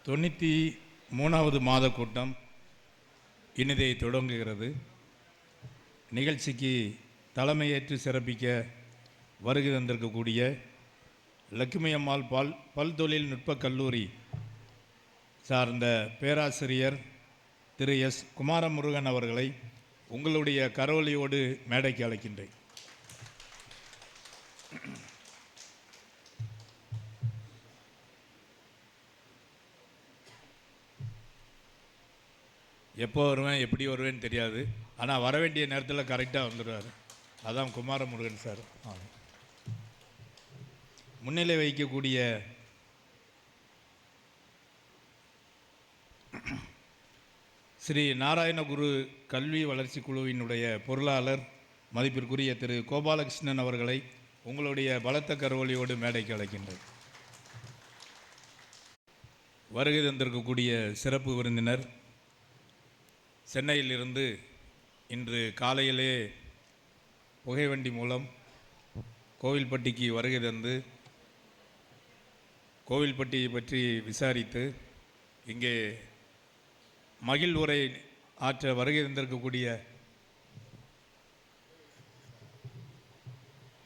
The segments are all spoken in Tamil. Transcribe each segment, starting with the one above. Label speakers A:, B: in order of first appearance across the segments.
A: 93வது மாத கூட்டம் இனிதே தொடங்குகிறது. நிகழ்ச்சிக்கு தலைமையேற்று சிறப்பிக்க வருகை தந்திருக்கக்கூடிய லட்சுமி அம்மாள் பல் தொழில்நுட்ப கல்லூரி சார்ந்த பேராசிரியர் திரு எஸ் குமாரமுருகன் அவர்களை உங்களுடைய கரவொலியோடு மேடைக்கு அழைக்கின்றேன். எப்போ வருவேன் எப்படி வருவேன்னு தெரியாது, ஆனால் வர வேண்டிய நேரத்தில் கரெக்டாக வந்துடுவார். அதான் குமாரமுருகன் சார். முன்னிலை வைக்கக்கூடிய ஸ்ரீ நாராயணகுரு கல்வி வளர்ச்சி குழுவினுடைய பொருளாளர் மதிப்பிற்குரிய திரு கோபாலகிருஷ்ணன் அவர்களை உங்களுடைய பலத்த கரவொலியோடு மேடைக்கு அழைக்கின்றேன். வருகை தந்திருக்கக்கூடிய சிறப்பு விருந்தினர் சென்னையிலிருந்து இன்று காலையிலே புகைவண்டி மூலம் கோவில்பட்டிக்கு வருகை தந்து கோவில்பட்டியை பற்றி விசாரித்து இங்கே மகிழ்வுரை ஆற்ற வருகை தந்திருக்கக்கூடிய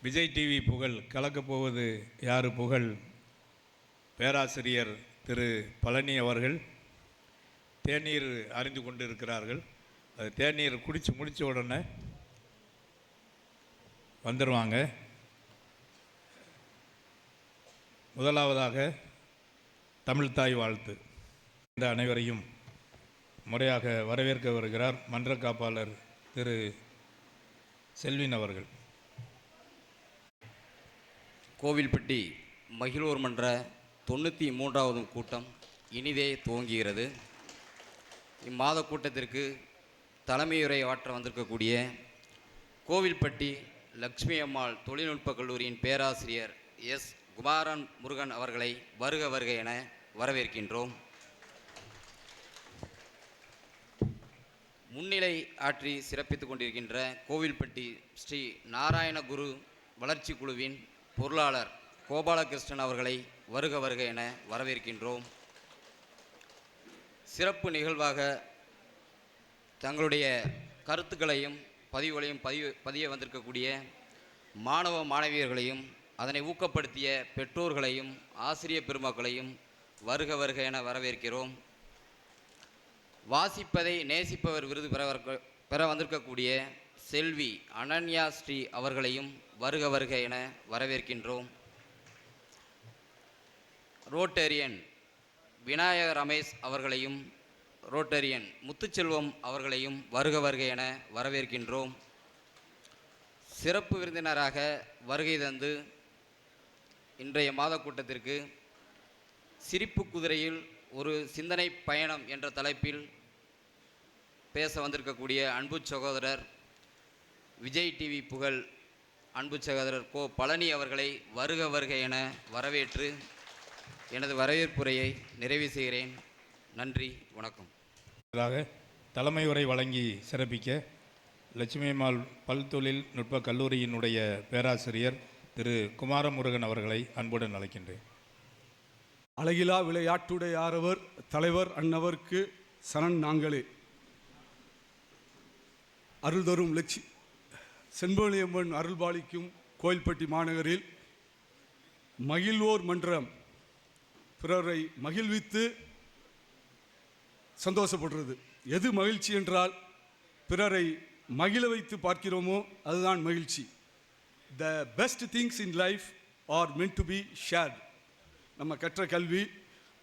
A: விஜய் டிவி புகழ் கலக்கப்போவது யார் புகழ் பேராசிரியர் திரு பழனி அவர்கள் தேநீர் அறிந்து கொண்டு இருக்கிறார்கள். அது தேநீர் குடித்து முடித்த உடனே வந்துடுவாங்க. முதலாவதாக தமிழ்தாய் வாழ்த்து. இந்த அனைவரையும் முறையாக வரவேற்க வருகிறார் மன்ற காப்பாளர் திரு செல்வின் அவர்கள்.
B: கோவில்பட்டி மகிழ்வோர் மன்ற 93வது கூட்டம் இனிதே துவங்குகிறது. இம்மாத கூட்டத்திற்கு தலைமையுரை ஆற்ற வந்திருக்கக்கூடிய கோவில்பட்டி லட்சுமி அம்மாள் தொழில்நுட்ப கல்லூரியின் பேராசிரியர் எஸ் குமாரமுருகன் அவர்களை வருக வருக என வரவேற்கின்றோம். முன்னிலை ஆற்றி சிறப்பித்துக் கொண்டிருக்கின்ற கோவில்பட்டி ஸ்ரீ நாராயணகுரு வளர்ச்சி குழுவின் பொருளாளர் கோபாலகிருஷ்ணன் அவர்களை வருக வருக என வரவேற்கின்றோம். சிறப்பு நிகழ்வாக தங்களுடைய கருத்துக்களையும் பதிவுகளையும் பதிய வந்திருக்கக்கூடிய மாணவ மாணவியர்களையும் அதனை ஊக்கப்படுத்திய பெற்றோர்களையும் ஆசிரியர் பெருமக்களையும் வருக வருக என வரவேற்கிறோம். வாசிப்பதை நேசிப்பவர் விருது பெற வந்திருக்கக்கூடிய செல்வி அனன்யா ஸ்ரீ அவர்களையும் வருக வருக என வரவேற்கின்றோம். ரோட்டரியன் விநாயக ரமேஷ் அவர்களையும் ரோட்டரியன் முத்துச்செல்வம் அவர்களையும் வருக வருக என வரவேற்கின்றோம். சிறப்பு விருந்தினராக வருகை தந்து இன்றைய மாத கூட்டத்திற்கு சிரிப்பு குதிரையில் ஒரு சிந்தனை பயணம் என்ற தலைப்பில் பேச வந்திருக்கக்கூடிய அன்பு சகோதரர் விஜய் டிவி புகழ் அன்பு சகோதரர் கோ பழனி அவர்களை வருக வருக என வரவேற்று எனது வரவேற்புரையை நிறைவு செய்கிறேன். நன்றி, வணக்கம்.
A: தலைமை உரை வழங்கி சிறப்பிக்க லட்சுமி அம்மாள் பல் தொழில்நுட்ப கல்லூரியினுடைய பேராசிரியர் திரு குமாரமுருகன் அவர்களை அன்புடன் அழைக்கின்றேன்.
C: அழகிலா விளையாட்டுடையாரவர் தலைவர் அன்னவர்க்கு சரண் நாங்களே. அருள் தரும் செண்பொழியம்மன் அருள்பாலிக்கும் கோயில்பட்டி மாநகரில் மகிழ்வோர் மன்றம் பிறரை மகிழ்வித்து சந்தோஷப்படுறது. எது மகிழ்ச்சி என்றால் பிறரை மகிழ வைத்து பார்க்கிறோமோ அதுதான் மகிழ்ச்சி. The best things in life R meant to be shared. நம்ம கற்ற கல்வி,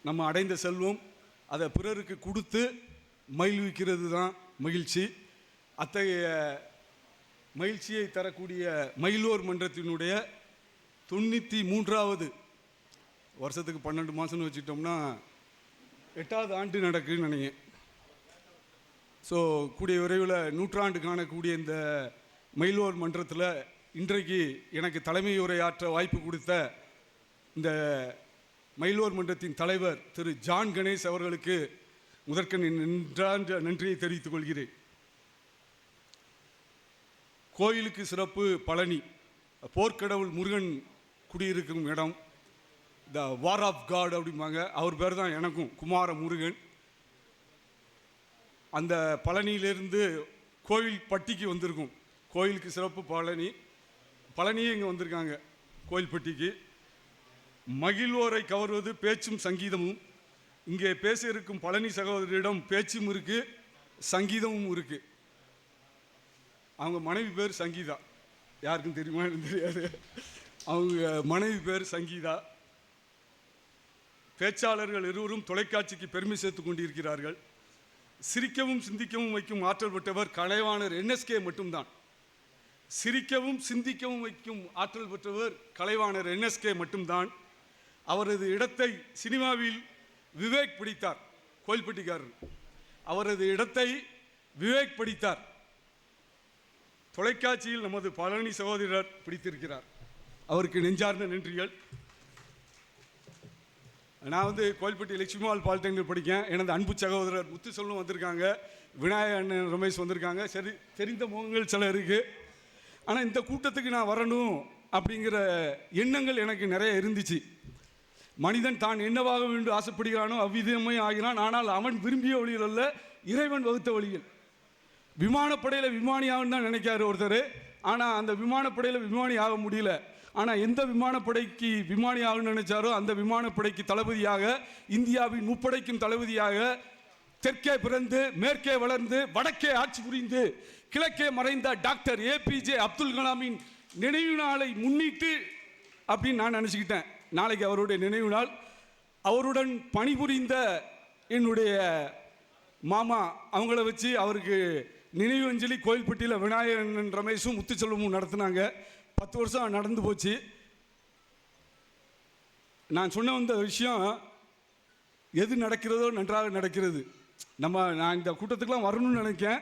C: நம்ம அடைந்த செல்வம், அதை பிறருக்கு கொடுத்து மகிழ்விக்கிறது தான் மகிழ்ச்சி. அத்தகைய மகிழ்ச்சியை தரக்கூடிய மகிழ்வோர் மன்றத்தினுடைய 93வது வருஷத்துக்கு 12 மாதம்னு வச்சுட்டோம்னா 8வது ஆண்டு நடக்குதுன்னு நினைக்கிறேன். ஸோ கூடிய விரைவில் 100ஆண்டு காணக்கூடிய இந்த மகிழ்வோர் மன்றத்தில் இன்றைக்கு எனக்கு தலைமை உரையாற்ற வாய்ப்பு கொடுத்த இந்த மகிழ்வோர் மன்றத்தின் தலைவர் திரு ஜான் கணேஷ் அவர்களுக்கு முதற்கண் நின்றான்ற நன்றியை தெரிவித்துக் கொள்கிறேன். கோயிலுக்கு சிறப்பு பழனி, போர்க்கடவுள் முருகன் குடியிருக்கும் இடம். த வார் ஆஃப் காட் அப்படிம்பாங்க. அவர் பேர் தான் எனக்கும், குமார முருகன். அந்த பழனியிலேருந்து கோயில் பட்டிக்கு வந்திருக்கும். கோயிலுக்கு சிறப்பு பழனி. பழனியே இங்கே வந்திருக்காங்க கோயில்பட்டிக்கு. மகிழ்வோரை கவர்வது பேச்சும் சங்கீதமும். இங்கே பேச இருக்கும் பழனி சகோதரியிடம் பேச்சும் இருக்கு, சங்கீதமும் இருக்கு. அவங்க மனைவி பேர் சங்கீதா. யாருக்கும் தெரியுமா எனக்கு தெரியாது. அவங்க மனைவி பேர் சங்கீதா. பேச்சாளர்கள் இருவரும் தொலைக்காட்சிக்கு பெருமை சேர்த்து கொண்டிருக்கிறார்கள். சிரிக்கவும் சிந்திக்கவும் வைக்கும் ஆற்றல் பெற்றவர் கலைவாணர் என்எஸ்கே மட்டும்தான். சிரிக்கவும் சிந்திக்கவும் வைக்கும் ஆற்றல் பெற்றவர் கலைவாணர் என்எஸ்கே மட்டும்தான். அவரது இடத்தை சினிமாவில் விவேக் பிடித்தார். கோயில்பட்டிக்காரர் அவரது இடத்தை விவேக் பிடித்தார். தொலைக்காட்சியில் நமது பழனி சகோதரர் பிடித்திருக்கிறார். அவருக்கு நெஞ்சார்ந்த நன்றிகள். நான் கோயில்பட்டி லட்சுமிமால் பாலிடெக்னிக் படிக்கேன். எனது அன்பு சகோதரர் முத்துசெல்வம் வந்திருக்காங்க, விநாயக அண்ணன் ரமேஷ் வந்திருக்காங்க. சரி, தெரிந்த முகங்கள் சில இருக்குது. ஆனால் இந்த கூட்டத்துக்கு நான் வரணும் அப்படிங்கிற எண்ணங்கள் எனக்கு நிறைய இருந்துச்சு. மனிதன் தான் என்னவாக வேண்டும் ஆசைப்படுகிறானோ அவ்விதமே ஆகிறான். ஆனால் அவன் விரும்பிய வழியில் அல்ல, இறைவன் வகுத்த வழியில். விமானப்படையில் விமானி ஆகுன்னு தான் நினைக்காரு ஒருத்தர். ஆனால் அந்த விமானப்படையில் விமானி ஆக முடியல. ஆனால் எந்த விமானப்படைக்கு விமானி ஆகணும்னு நினைச்சாரோ அந்த விமானப்படைக்கு தளபதியாக, இந்தியாவின் முப்படைக்கும் தளபதியாக, தெற்கே பிறந்து மேற்கே வளர்ந்து வடக்கே ஆட்சி புரிந்து கிழக்கே மறைந்த டாக்டர் ஏபிஜே அப்துல் கலாமின் நினைவு நாளை முன்னிட்டு அப்படின்னு நான் நினச்சிக்கிட்டேன். நாளைக்கு அவருடைய நினைவு நாள். அவருடன் பணிபுரிந்த என்னுடைய மாமா அவங்கள வச்சு அவருக்கு நினைவு அஞ்சலி கோயில்பட்டியில் விநாயகன் ரமேஷும் முத்துச்செல்வமும் நடத்தினாங்க. 10 வருஷம் நடந்து போச்சு. நான் சொன்ன வந்த விஷயம், எது நடக்கிறதோ நன்றாக நடக்கிறது. நான் இந்த கூட்டத்துக்கெலாம் வரணும்னு நினைக்கேன்.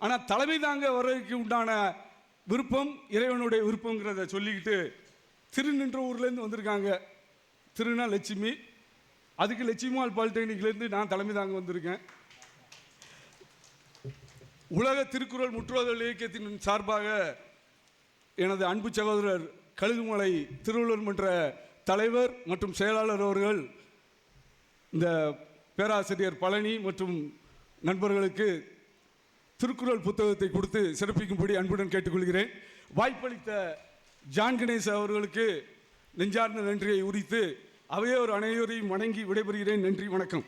C: ஆனால் தலைமை தாங்க வர்றதுக்கு உண்டான விருப்பம் இறைவனுடைய விருப்பங்கிறத சொல்லிக்கிட்டு திருநின்ற ஊர்லேருந்து வந்திருக்காங்க. திருநா லட்சுமி. அதுக்கு லட்சுமிமால் பாலிடெக்னிக்லேருந்து நான் தலைமை தாங்க வந்திருக்கேன். உலக திருக்குறள் முற்றுவதல் இயக்கத்தின் சார்பாக எனது அன்பு சகோதரர் கழுகுமலை திருவள்ளுவர் மன்ற தலைவர் மற்றும் செயலாளர் அவர்கள் இந்த பேராசிரியர் பழனி மற்றும் நண்பர்களுக்கு திருக்குறள் புத்தகத்தை கொடுத்து சிறப்பிக்கும்படி அன்புடன் கேட்டுக்கொள்கிறேன். வாய்ப்பளித்த ஜான் கணேஷ் அவர்களுக்கு நெஞ்சார்ந்த நன்றியை உரித்து அவையோர் அனைவரையும் வணங்கி விடைபெறுகிறேன். நன்றி, வணக்கம்.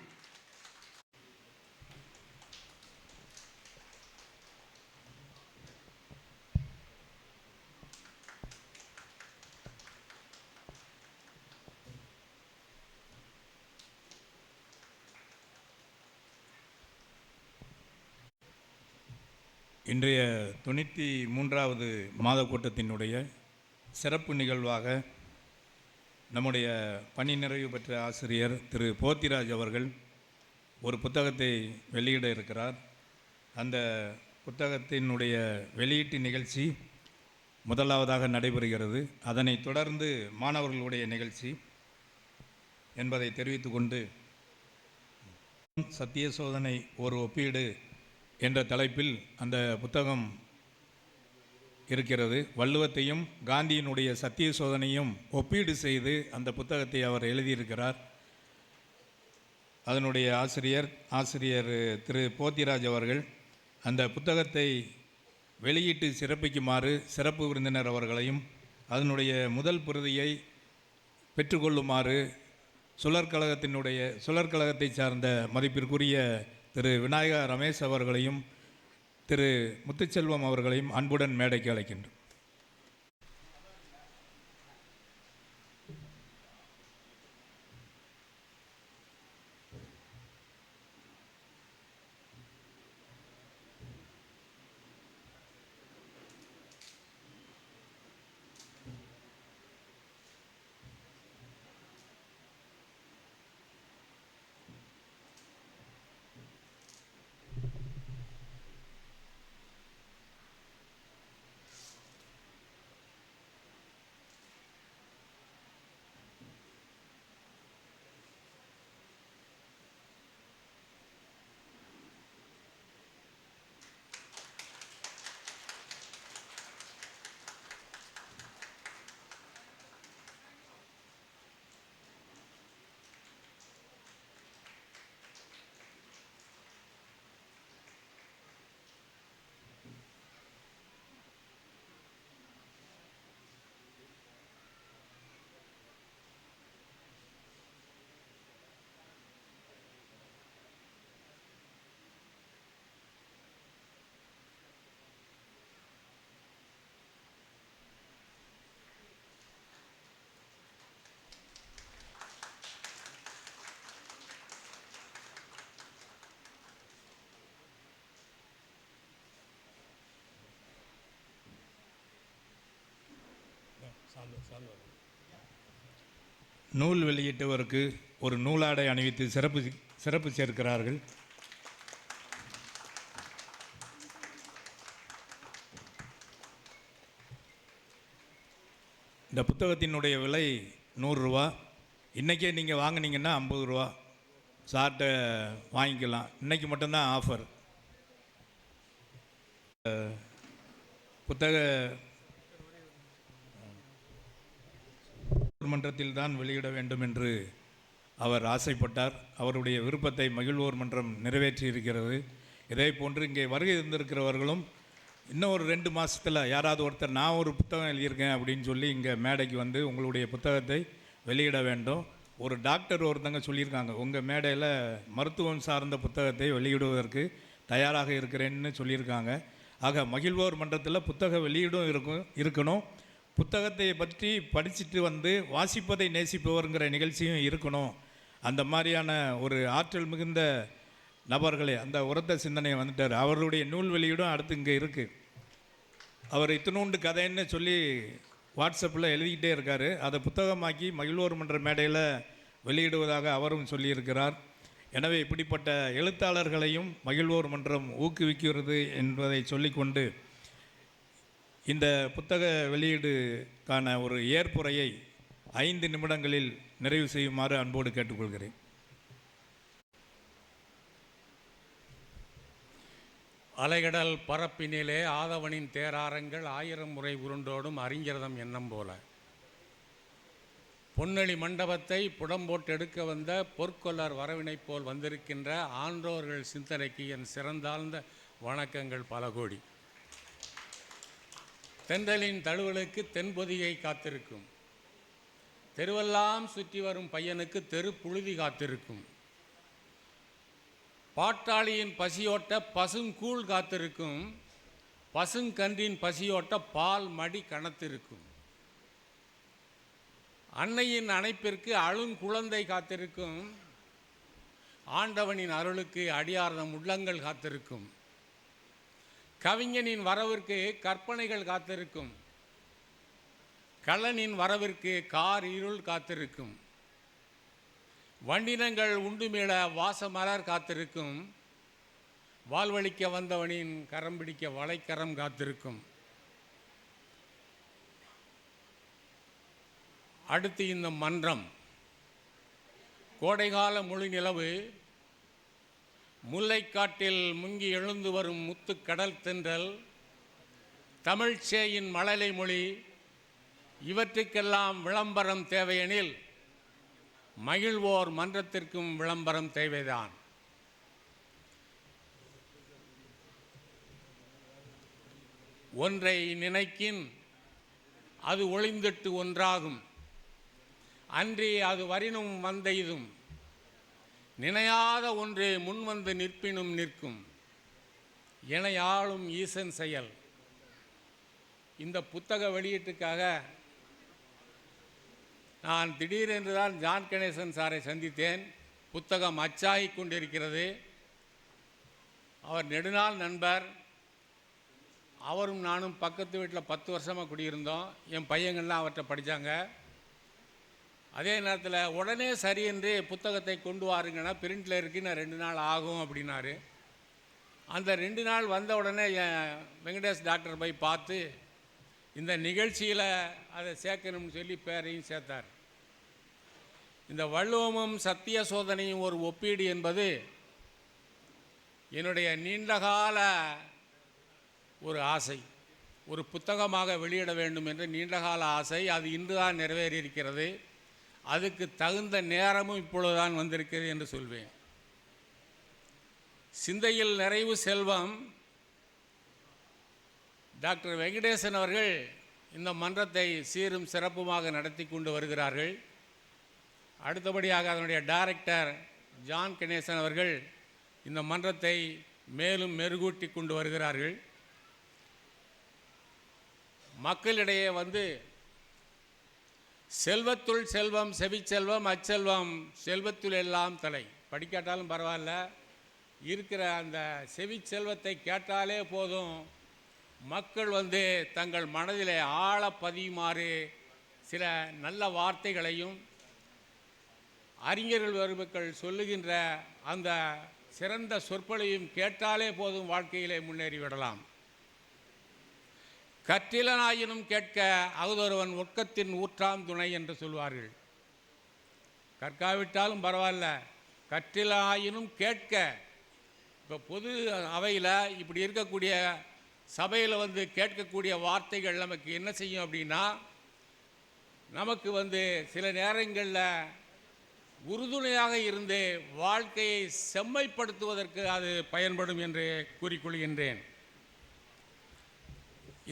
A: இன்றைய 93வது மாத கூட்டத்தினுடைய சிறப்பு நிகழ்வாக நம்முடைய பணி நிறைவு பெற்ற ஆசிரியர் திரு போத்திராஜ் அவர்கள் ஒரு புத்தகத்தை வெளியிட இருக்கிறார். அந்த புத்தகத்தினுடைய வெளியீட்டு நிகழ்ச்சி முதலாவதாக நடைபெறுகிறது. அதனைத் தொடர்ந்து மாணவர்களுடைய நிகழ்ச்சி என்பதை தெரிவித்துக்கொண்டு, சத்திய சோதனை ஒரு ஒப்பீடு என்ற தலைப்பில் அந்த புத்தகம் இருக்கிறது. வள்ளுவத்தையும் காந்தியினுடைய சத்திய சோதனையும் ஒப்பீடு செய்து அந்த புத்தகத்தை அவர் எழுதியிருக்கிறார். அதனுடைய ஆசிரியர் திரு போத்திராஜ் அவர்கள் அந்த புத்தகத்தை வெளியிட்டு சிறப்பிக்குமாறு சிறப்பு விருந்தினர் அவர்களையும் அதனுடைய முதல் பிரதியை பெற்றுக்கொள்ளுமாறு சுழற்கழகத்தை சார்ந்த மதிப்பிற்குரிய திரு விநாயக ரமேஷ் அவர்களையும் திரு முத்துச்செல்வம் அவர்களையும் அன்புடன் மேடைக்கு அழைக்கின்றோம். நூல் வெளியிட்டவருக்கு ஒரு நூலாடை அணிவித்து சிறப்பு சேர்க்கிறார்கள். இந்த புத்தகத்தினுடைய விலை 100 ரூபா. இன்றைக்கே நீங்கள் வாங்கினீங்கன்னா 50 ரூபா சார்ட்ட வாங்கிக்கலாம். இன்றைக்கி மட்டும்தான் ஆஃபர். புத்தக மன்றத்தில் தான் வெளியிட வேண்டும் என்று அவர் ஆசைப்பட்டார். அவருடைய விருப்பத்தை மகிழ்வோர் மன்றம் நிறைவேற்றி இருக்கிறது. இதே போன்று இங்கே வருகை இருந்திருக்கிறவர்களும் இன்னும் ஒரு 2 மாதத்தில் யாராவது ஒருத்தர் நான் ஒரு புத்தகம் எழுதியிருக்கேன் அப்படின்னு சொல்லி இங்கே மேடைக்கு வந்து உங்களுடைய புத்தகத்தை வெளியிட வேண்டும். ஒரு டாக்டர் ஒருத்தங்க சொல்லியிருக்காங்க, உங்கள் மேடையில் மருத்துவம் சார்ந்த புத்தகத்தை வெளியிடுவதற்கு தயாராக இருக்கிறேன்னு சொல்லியிருக்காங்க. ஆக மகிழ்வோர் மன்றத்தில் புத்தக வெளியீடும் இருக்கணும். புத்தகத்தை பற்றி படிச்சுட்டு வந்து வாசிப்பதை நேசிப்பவருங்கிற நிகழ்ச்சியும் இருக்கணும். அந்த மாதிரியான ஒரு ஆற்றல் மிகுந்த நபர்களே அந்த உரத்த சிந்தனையை வந்துட்டார். அவருடைய நூல் வெளியீடும் அடுத்து இங்கே இருக்குது. அவர் இத்தினூண்டு கதைன்னு சொல்லி வாட்ஸ்அப்பில் எழுதிக்கிட்டே இருக்கார். அதை புத்தகமாக்கி மகிழ்வோர் மன்ற மேடையில் வெளியிடுவதாக அவரும் சொல்லியிருக்கிறார். எனவே இப்படிப்பட்ட எழுத்தாளர்களையும் மகிழ்வோர் மன்றம் ஊக்குவிக்கிறது என்பதை சொல்லிக்கொண்டு இந்த புத்தக வெளியீடுக்கான ஒரு ஏற்புரையை 5 நிமிடங்களில் நிறைவு செய்யுமாறு அன்போடு கேட்டுக்கொள்கிறேன்.
D: அலைகடல் பரப்பினிலே ஆதவனின் தேராரங்கள் 1000 முறை உருண்டோடும் அறிஞரதம் எண்ணம் போல பொன்னழி மண்டபத்தை புடம்போட்டு எடுக்க வந்த பொற்கொல்லர் வரவினை போல் வந்திருக்கின்ற ஆன்றோர்கள் சிந்தனைக்கு என் சிறந்தாழ்ந்த வணக்கங்கள் பல கோடி. தென்றலின் தழுவலுக்கு தென்பொதிகை காத்திருக்கும், தெருவெல்லாம் சுற்றி வரும் பையனுக்கு தெரு புழுதி காத்திருக்கும், பாட்டாளியின் பசியோட்ட பசுங்கூழ் காத்திருக்கும், பசுங்கன்றின் பசியோட்ட பால் மடி கணத்திருக்கும், அன்னையின் அணைப்பிற்கு அழுங்குழந்தை காத்திருக்கும், ஆண்டவனின் அருளுக்கு அடியார்தம் உள்ளங்கள் காத்திருக்கும், கவிஞனின் வரவிற்கு கற்பனைகள் காத்திருக்கும், கள்ளனின் வரவிற்கு கார் இருள் காத்திருக்கும், வண்டினங்கள் உண்டு மேல வாசமலர் காத்திருக்கும், வாழ்வழிக்க வந்தவனின் கரம் பிடிக்க வளைக்கரம் காத்திருக்கும். அடுத்து இந்த மன்றம் கோடைகால முழு நிலவு, முல்லைக்காட்டில் முங்கி எழுந்து வரும் முத்து கடல் தென்றல், தமிழ்ச்சேயின் மழலை மொழி, இவற்றுக்கெல்லாம் விளம்பரம் தேவையெனில் மகிழ்வோர் மன்றத்திற்கும் விளம்பரம் தேவைதான். ஒன்றை நினைக்கின் அது ஒளிந்திட்டு ஒன்றாகும், அன்றி அது வரினும் வந்தெய்தும், நினையாத ஒன்று முன்வந்து நிற்பினும் நிற்கும், இணையாளும் ஈசன் செயல். இந்த புத்தக வெளியீட்டுக்காக நான் திடீரென்று தான் ஜான் கணேசன் சாரை சந்தித்தேன். புத்தகம் அச்சாகி கொண்டிருக்கிறது. அவர் நெடுநாள் நண்பர். அவரும் நானும் பக்கத்து வீட்டில் 10 வருஷமாக குடியிருந்தோம். என் பையங்கள்லாம் அவர்கிட்ட படித்தாங்க. அதே நேரத்தில் உடனே சரி என்று புத்தகத்தை கொண்டு வாருங்கன்னா பிரிண்டில் இருக்கு, நான் 2 நாள் ஆகும் அப்படின்னாரு. அந்த 2 நாள் வந்த உடனே வெங்கடேஷ் டாக்டர் போய் பார்த்து இந்த நிகழ்ச்சியில் அதை சேர்க்கணும்னு சொல்லி பேரையும் சேர்த்தார். இந்த வள்ளுவமும் சத்திய சோதனையும் ஒரு ஒப்பீடு என்பது என்னுடைய நீண்டகால ஒரு ஆசை. ஒரு புத்தகமாக வெளியிட வேண்டும் என்ற நீண்டகால ஆசை. அது இன்றுதான் நிறைவேறியிருக்கிறது. அதுக்கு தகுந்த நேரமும் இப்பொழுதுதான் வந்திருக்கிறது என்று சொல்வேன். சிந்தையில் நிறைவு செல்வம் டாக்டர் வெங்கடேசன் அவர்கள் இந்த மன்றத்தை சீரும் சிறப்புமாக நடத்தி கொண்டு வருகிறார்கள். அடுத்தபடியாக அதனுடைய டைரக்டர் ஜான் கணேசன் அவர்கள் இந்த மன்றத்தை மேலும் மெருகூட்டி கொண்டு வருகிறார்கள். மக்களிடையே வந்து செல்வத்துள் செல்வம் செவிச்செல்வம் அச்செல்வம் செல்வத்துள் எல்லாம் தலை, படிக்காட்டாலும் பரவாயில்ல, இருக்கிற அந்த செவிச்செல்வத்தை கேட்டாலே போதும் மக்கள் வந்து தங்கள் மனதிலே ஆழ பதியுமாறு சில நல்ல வார்த்தைகளையும் அறிஞர்கள் பெருமக்கள் சொல்லுகின்ற அந்த சிறந்த சொற்களையும் கேட்டாலே போதும், வாழ்க்கையிலே முன்னேறிவிடலாம். கற்றிலனாயினும் கேட்க அகுதொருவன் ஒட்கத்தின் ஊற்றாம் துணை என்று சொல்வார்கள். கற்காவிட்டாலும் பரவாயில்ல, கற்றிலனாயினும் கேட்க. இப்போ பொது அவையில் இப்படி இருக்கக்கூடிய சபையில் வந்து கேட்கக்கூடிய வார்த்தைகள் நமக்கு என்ன செய்யும் அப்படின்னா, நமக்கு சில நேரங்களில் உறுதுணையாக இருந்து வாழ்க்கையை செம்மைப்படுத்துவதற்கு அது பயன்படும் என்று கூறிக்கொள்கின்றேன்.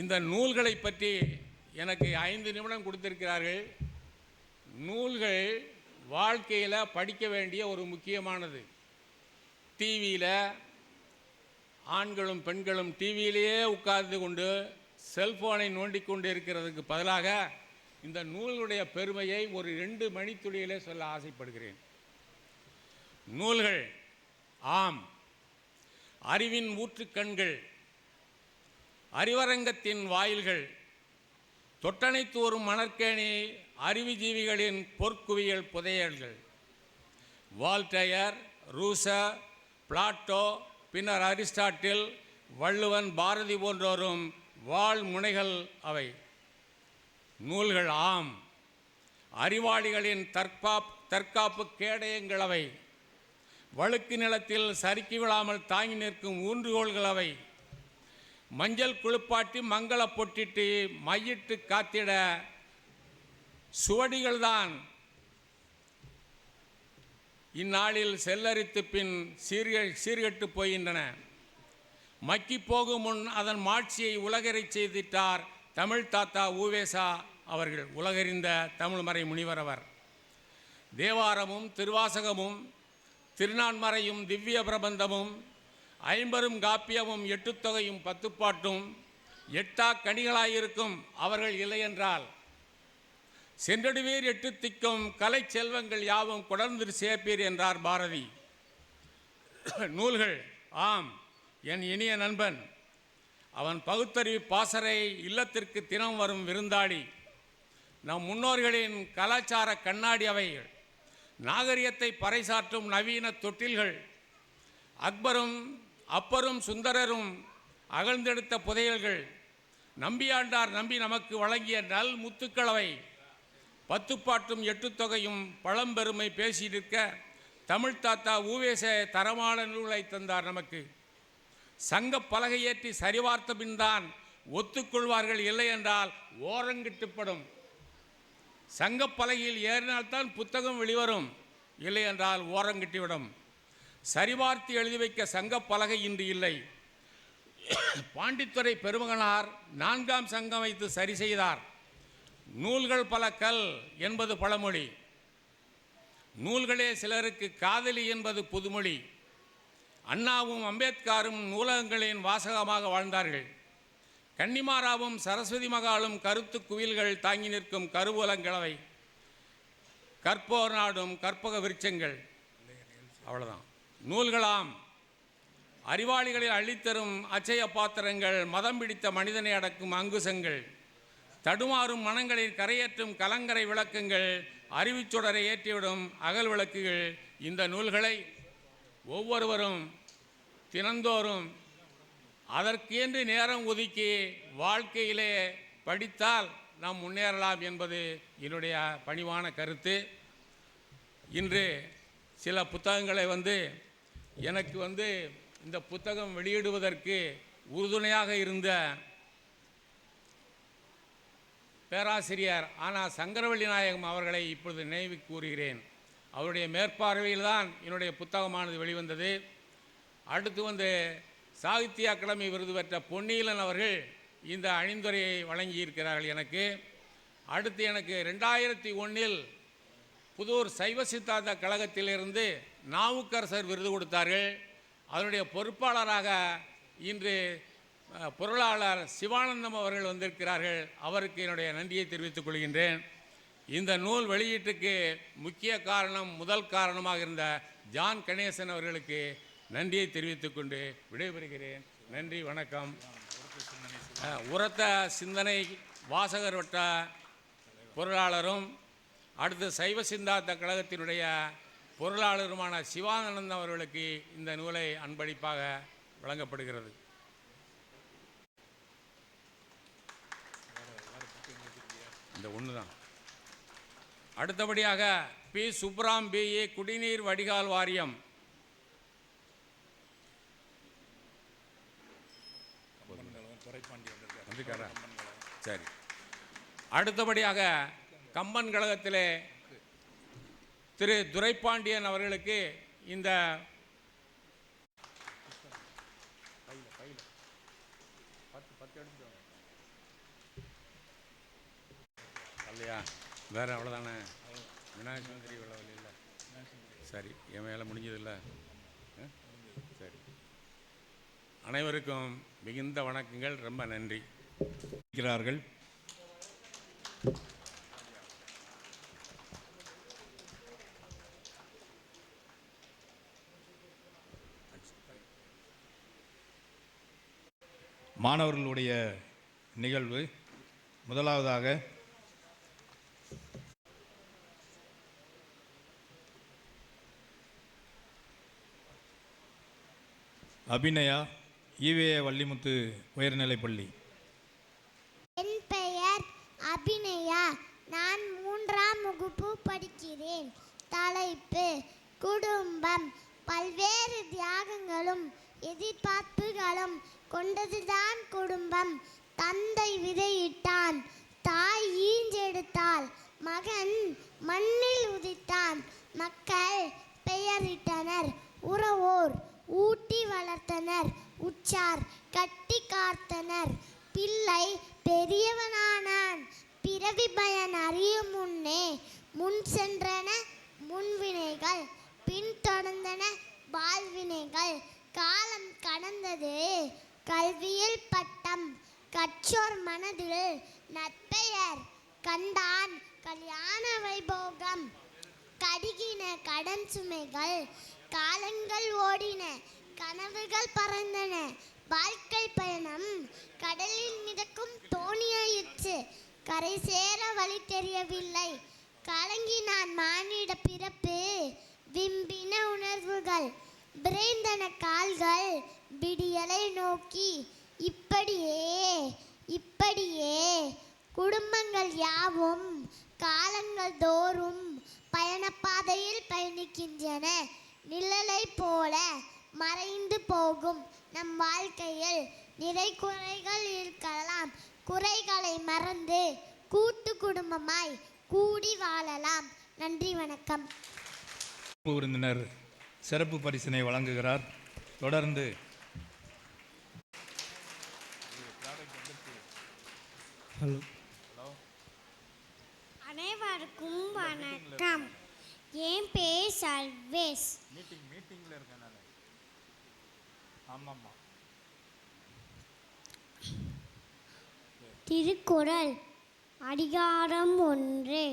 D: இந்த நூல்களை பற்றி எனக்கு 5 நிமிடம் கொடுத்திருக்கிறார்கள். நூல்கள் வாழ்க்கையில் படிக்க வேண்டிய ஒரு முக்கியமானது. டிவியில் ஆண்களும் பெண்களும் டிவியிலேயே உட்கார்ந்து கொண்டு செல்போனை நோண்டிக்கொண்டு இருக்கிறதுக்கு பதிலாக இந்த நூல்களுடைய பெருமையை ஒரு 2 மணித்துளியிலே சொல்ல ஆசைப்படுகிறேன். நூல்கள் ஆம் அறிவின் ஊற்றுக்கண்கள், அறிவரங்கத்தின் வாயில்கள், தொட்டனைத்து வரும் மணற்கேணி, அறிவுஜீவிகளின் பொற்குவியல் புதையல்கள். வால்டயர், ரூசோ, பிளாட்டோ, பின்னர் அரிஸ்டாட்டில், வள்ளுவன், பாரதி போன்றோரும் வாழ் முனைகள் அவை. நூல்கள் ஆம் அறிவாளிகளின் தற்காப்பு கேடயங்கள் அவை. வழுக்கு நிலத்தில் சறுக்கி விழாமல் தாங்கி நிற்கும் ஊன்றுகோள்கள் அவை. மஞ்சள் குளிப்பாட்டி மங்கள பொட்டிட்டு மையிட்டு காத்திட சுவடிகள்தான் இந்நாளில் செல்லரித்து பின் சீர்கெட்டு போகின்றன. மக்கி போகும் முன் அதன் மாட்சியை உலகறை செய்திட்டார் தமிழ் தாத்தா உவேசா அவர்கள், உலகறிந்த தமிழ்மறை முனிவர் அவர். தேவாரமும் திருவாசகமும் திருநான்மறையும் திவ்ய பிரபந்தமும் 50 காப்பியமும் 8 தொகையும் 10 பாட்டும் 8 கனிகளாயிருக்கும் அவர்கள் இல்லையென்றால் சென்றடுவீர் 8 திக்கும் கலை செல்வங்கள் யாவும் கொடர்ந்து சேர்ப்பீர் என்றார் பாரதி. நூல்கள் ஆம் என் இனிய நண்பன். அவன் பகுத்தறிவு பாசறை இல்லத்திற்கு தினம் வரும் விருந்தாளி. நம் முன்னோர்களின் கலாச்சார கண்ணாடி அவைகள், நாகரிகத்தை பறைசாற்றும் நவீன தொட்டில்கள், அக்பரும் அப்பரும் சுந்தரரும் அகழ்ந்தெடுத்த புதையல்கள், நம்பியாண்டார் நம்பி நமக்கு வழங்கிய நல் முத்துக்களவை. 10 பாட்டும் 8 தொகையும் பழம்பெருமை பேசி நிற்க தமிழ் தாத்தா உவேச தரமான நூலை தந்தார் நமக்கு. சங்க பலகையேற்றி சரிவார்த்த பின்தான் ஒத்துக்கொள்வார்கள், இல்லை என்றால் ஓரங்கிட்டுப்படும். சங்க பலகையில் ஏறினால்தான் புத்தகம் வெளிவரும், இல்லை என்றால் ஓரங்கிட்டுவிடும். சரிவார்த்து எழுதி வைக்க சங்க பலகை இன்று இல்லை. பாண்டித்துறை பெருமகனார் 4ஆம் சங்கம் வைத்து சரி செய்தார். நூல்கள் பல கல் என்பது பழமொழி. நூல்களே சிலருக்கு காதலி என்பது புதுமொழி. அண்ணாவும் அம்பேத்கரும் நூலகங்களின் வாசகமாக வாழ்ந்தார்கள். கன்னிமாராவும் சரஸ்வதி மகாலும் கருத்து குவில்கள் தாங்கி நிற்கும் கருவூலங்களவை. கற்போர் நாடும் கற்பக விருட்சங்கள். அவ்வளோதான். நூல்களாம் அறிவாளிகளில் அள்ளித்தரும் அச்சய பாத்திரங்கள், மதம் பிடித்த மனிதனை அடக்கும் அங்குசங்கள், தடுமாறும் மனங்களில் கரையேற்றும் கலங்கரை விளக்கங்கள், அறிவுச்சுடரை ஏற்றிவிடும் அகல் விளக்குகள். இந்த நூல்களை ஒவ்வொருவரும் தினந்தோறும் அதற்கென்று நேரம் ஒதுக்கி வாழ்க்கையிலே படித்தால் நாம் முன்னேறலாம் என்பது என்னுடைய பணிவான கருத்து. இன்று சில புத்தகங்களை எனக்கு இந்த புத்தகம் வெளியிடுவதற்கு உறுதுணையாக இருந்த பேராசிரியர் ஆனா சங்கரவள்ளி நாயகம் அவர்களை இப்பொழுது நினைவு கூறுகிறேன். அவருடைய மேற்பார்வையில் தான் என்னுடைய புத்தகமானது வெளிவந்தது. அடுத்து சாகித்ய அகாடமி விருது பெற்ற பொன்னீலன் அவர்கள் இந்த அணிந்துரையை வழங்கியிருக்கிறார்கள் எனக்கு. அடுத்து எனக்கு 2001 புதூர் சைவ சித்தாந்த கழகத்திலிருந்து நாவுக்கரசர் விருது கொடுத்தார்கள். அதனுடைய பொறுப்பாளராக இன்று பொருளாளர் சிவானந்தம் அவர்கள் வந்திருக்கிறார்கள். அவருக்கு என்னுடைய நன்றியை தெரிவித்துக் கொள்கின்றேன். இந்த நூல் வெளியீட்டுக்கு முக்கிய முதல் காரணமாக இருந்த ஜான் கணேசன் அவர்களுக்கு நன்றியை தெரிவித்துக் கொண்டு விடைபெறுகிறேன். நன்றி, வணக்கம். உரத்த சிந்தனை வாசகர் வட்ட பொருளாளரும் அடுத்து சைவ சித்தாந்த கழகத்தினுடைய பொருளாளருமான சிவானந்தம் அவர்களுக்கு இந்த நூலை அன்பளிப்பாக வழங்கப்படுகிறது. இந்த ஒன்று தான். அடுத்தபடியாக பி. சுப்ராம் பிஏ குடிநீர் வடிகால் வாரியம். சரி. அடுத்தபடியாக கம்பன் கழகத்திலே திரு துரைப்பாண்டியன் அவர்களுக்கு இந்த இல்லையா வேற அவ்வளோதானே. விநாயகர் சதுர்த்தி விழாவில் இல்லை. சரி, என் வேலை முடிஞ்சதில்லை. சரி, அனைவருக்கும் மிகுந்த வணக்கங்கள். ரொம்ப நன்றி.
A: இருக்கிறார்கள். மாணவர்களுடைய நிகழ்வு முதலாவதாக அபிநயா ஈவே வள்ளிமுத்து உயர்நிலைப்பள்ளி.
E: என் பெயர் அபிநயா. நான் 3ஆம் வகுப்பு படிக்கிறேன். தலைப்பு குடும்பம். பல்வேறு தியாகங்களும் எதிர்பார்ப்புகளும் கொண்டதுதான் குடும்பம். தந்தை விதையிட்டான், தாய் ஈஞ்செடுத்தாள், மகன் மண்ணில் உதித்தான், மக்கள் பெயரிட்டனர், உறவோர் ஊட்டி வளர்த்தனர், உச்சார் கட்டி காத்தனர், பிள்ளை பெரியவனானான், பிறவி பயன் அறியும் முன்னே முன் சென்றன முன்வினைகள், பின் தொடர்ந்தன வாழ்வினைகள். காலம் கடந்தது கல்வியில் பட்டம், கற்றோர் மனதில் நற்பெயர் கண்டான் கல்யாண வைபோகம். கடுகின கடன் சுமைகள், காலங்கள் ஓடின, கனவுகள் பறந்தன, வாழ்க்கை பயணம் கடலில் மிதக்கும் தோணியாயிற்று, கரை சேர வழி தெரியவில்லை, கலங்கினான் மானிட பிறப்பு, விம்பின உணர்வுகள், விரைந்தன கால்கள் விடியலை நோக்கி. இப்படியே இப்படியே குடும்பங்கள் யாவும் காலங்கள் தோறும் பயணப்பாதையில் பயணிக்கின்றன. நிழலை போல மறைந்து போகும் நம் வாழ்க்கையில் நிறை குறைகள் இருக்கலாம். குறைகளை மறந்து கூட்டு குடும்பமாய் கூடி வாழலாம். நன்றி, வணக்கம்.
A: விருந்தினர் சிறப்பு பரிசினை வழங்குகிறார். தொடர்ந்து
E: அனைவருக்கும் வணக்கம். என் பேர் சர்வேஸ்.
A: மீட்டிங்கில் இருக்கேன் நான். ஆமாம்மா.
E: திருக்குறள் அதிகாரம் 1.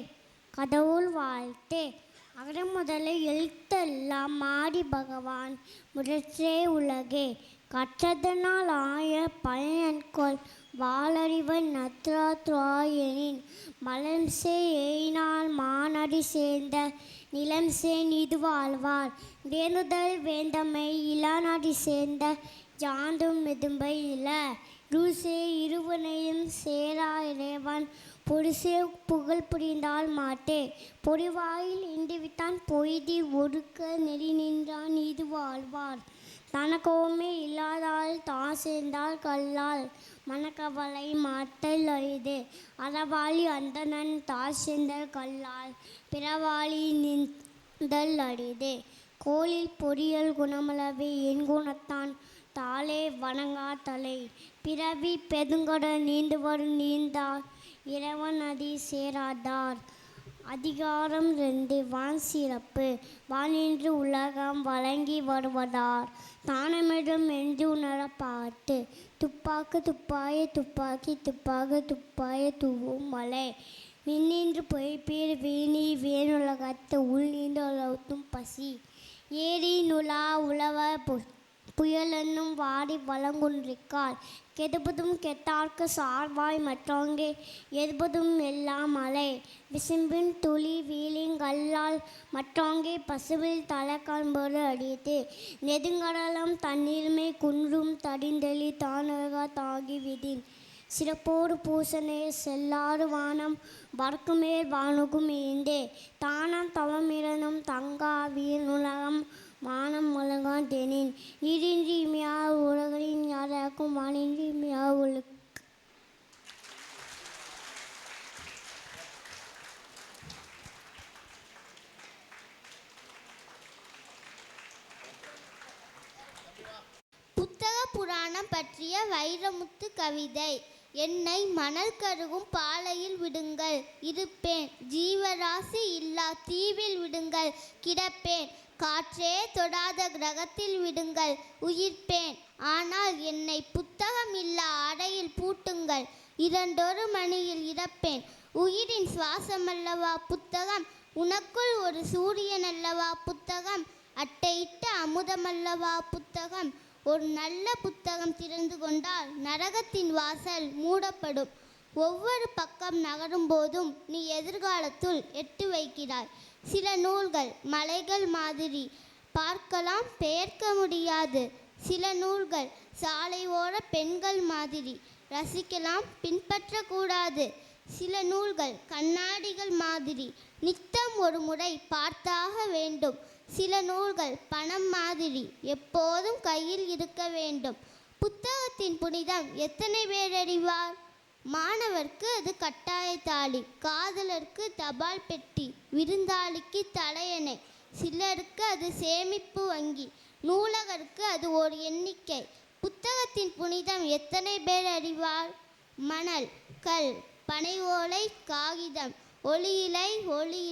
E: கடவுள் வாழ்த்து. அகர முதல எழுத்தெல்லாம் மாடி பகவான் முதற்றே உலகே கற்றதனால் ஆய பயன்கொள் வாளறிவன் நத்ராத்ராயனின் மலம்சே எயினால் மானடி சேர்ந்த நிலம்சே நீது வாழ்வார் வேண்டுதல் வேந்தமை இளானடி சேர்ந்த யாண்டும் மெதும்பை இல ரூசே இருவனையும் சேரா இறைவன் பொருசே புகழ் புரிந்தால் மாட்டே பொறிவாயில் இண்டுவிட்டான் பொய்தி ஒடுக்க நெறி நின்றான் இது வாழ்வார் தனக்கோமே இல்லாதால் தான் சேர்ந்தால் கல்லால் மனக்கவலை மாட்டல் அரிது அறவாளி அந்தனன் தான் சேர்ந்தல் கல்லால் பிறவாளி நின்றல் அரிது கோளில் பொறியல் குணமளவே என் குணத்தான் தாளே வணங்கா தலை பிறவி பெருங்கடல் நீண்டு வரும் நீந்தார் இறைவன் அதி சேராதார். அதிகாரம் 2. வான் சிறப்பு. வானின்று உலகம் வழங்கி வருவதார் தானமிடும் என்று உணர பாட்டு. துப்பாக்கு துப்பாய துப்பாக்கி துப்பாக துப்பாய தூவும் மலை விண்ணின்று பொய்ப்பீர் வீணி வேணுலகத்து உள் நீண்டு உலகத்தும் பசி ஏரி நுலா உழவ புயலென்னும் வாடி வளங்குன்றிக்கால் கெடுபதும் கெட்டார்க்கு சார்வாய் மற்றோங்கே எதுபதும் எல்லாம் மலை விசும்பின் துளி வீலிங்கல்லால் மற்றோங்கே பசுவில் தலை காண்பது அடியது நெடுங்கடலம் தண்ணீர்மை குன்றும் தடிந்தெளி தானக தாகி விதின் சிறப்போடு பூசனே செல்லாறு வானம் வடக்குமேல் வானுகும் ஈந்தே தானம் தவமிரனும் தங்கா வீணுலகம் வானம் முழங்கான் தெனின் நீரின்றி இமையா உலகின் யாருக்கும் வானின்றி இமையா உலக.
F: புத்தக புராணம் பற்றிய வைரமுத்து கவிதை. என்னை மணல் கருகும் பாலையில் விடுங்கள், இருப்பேன். ஜீவராசி இல்லா தீவில் விடுங்கள், கிடப்பேன். காற்றே தொடாத கிரகத்தில் விடுங்கள், உயிர்ப்பேன். ஆனால் என்னை புத்தகம் இல்லா அறையில் பூட்டுங்கள், இரண்டொரு மணியில் இறப்பேன். உயிரின் சுவாசமல்லவா புத்தகம், உனக்குள் ஒரு சூரியன் அல்லவா புத்தகம், அட்டையிட்ட அமுதமல்லவா புத்தகம். ஒரு நல்ல புத்தகம் திறந்து கொண்டால் நரகத்தின் வாசல் மூடப்படும். ஒவ்வொரு பக்கம் நகரும் போதும் நீ எதிர்காலத்துள் எட்டு வைக்கிறாய். சில நூல்கள் மலைகள் மாதிரி பார்க்கலாம், பெயர்க்க முடியாது. சில நூல்கள் சாலை ஓர பெண்கள் மாதிரி ரசிக்கலாம், பின்பற்றக்கூடாது. சில நூல்கள் கண்ணாடிகள் மாதிரி நித்தம் ஒரு முறை பார்த்தாக வேண்டும். சில நூல்கள் பணம் மாதிரி எப்போதும் கையில் இருக்க வேண்டும். புத்தகத்தின் புனிதம் எத்தனை பேர் அறிவார்? மாணவர்க்கு அது கட்டாய தாலி, காதலருக்கு தபால் பெட்டி, விருந்தாளிக்கு தலையணை, சிலருக்கு அது சேமிப்பு வங்கி, நூலகருக்கு அது ஒரு எண்ணிக்கை. புத்தகத்தின் புனிதம் எத்தனை பேர் அறிவார்? மணல், கல், பனை ஓலை, காகிதம், ஒளி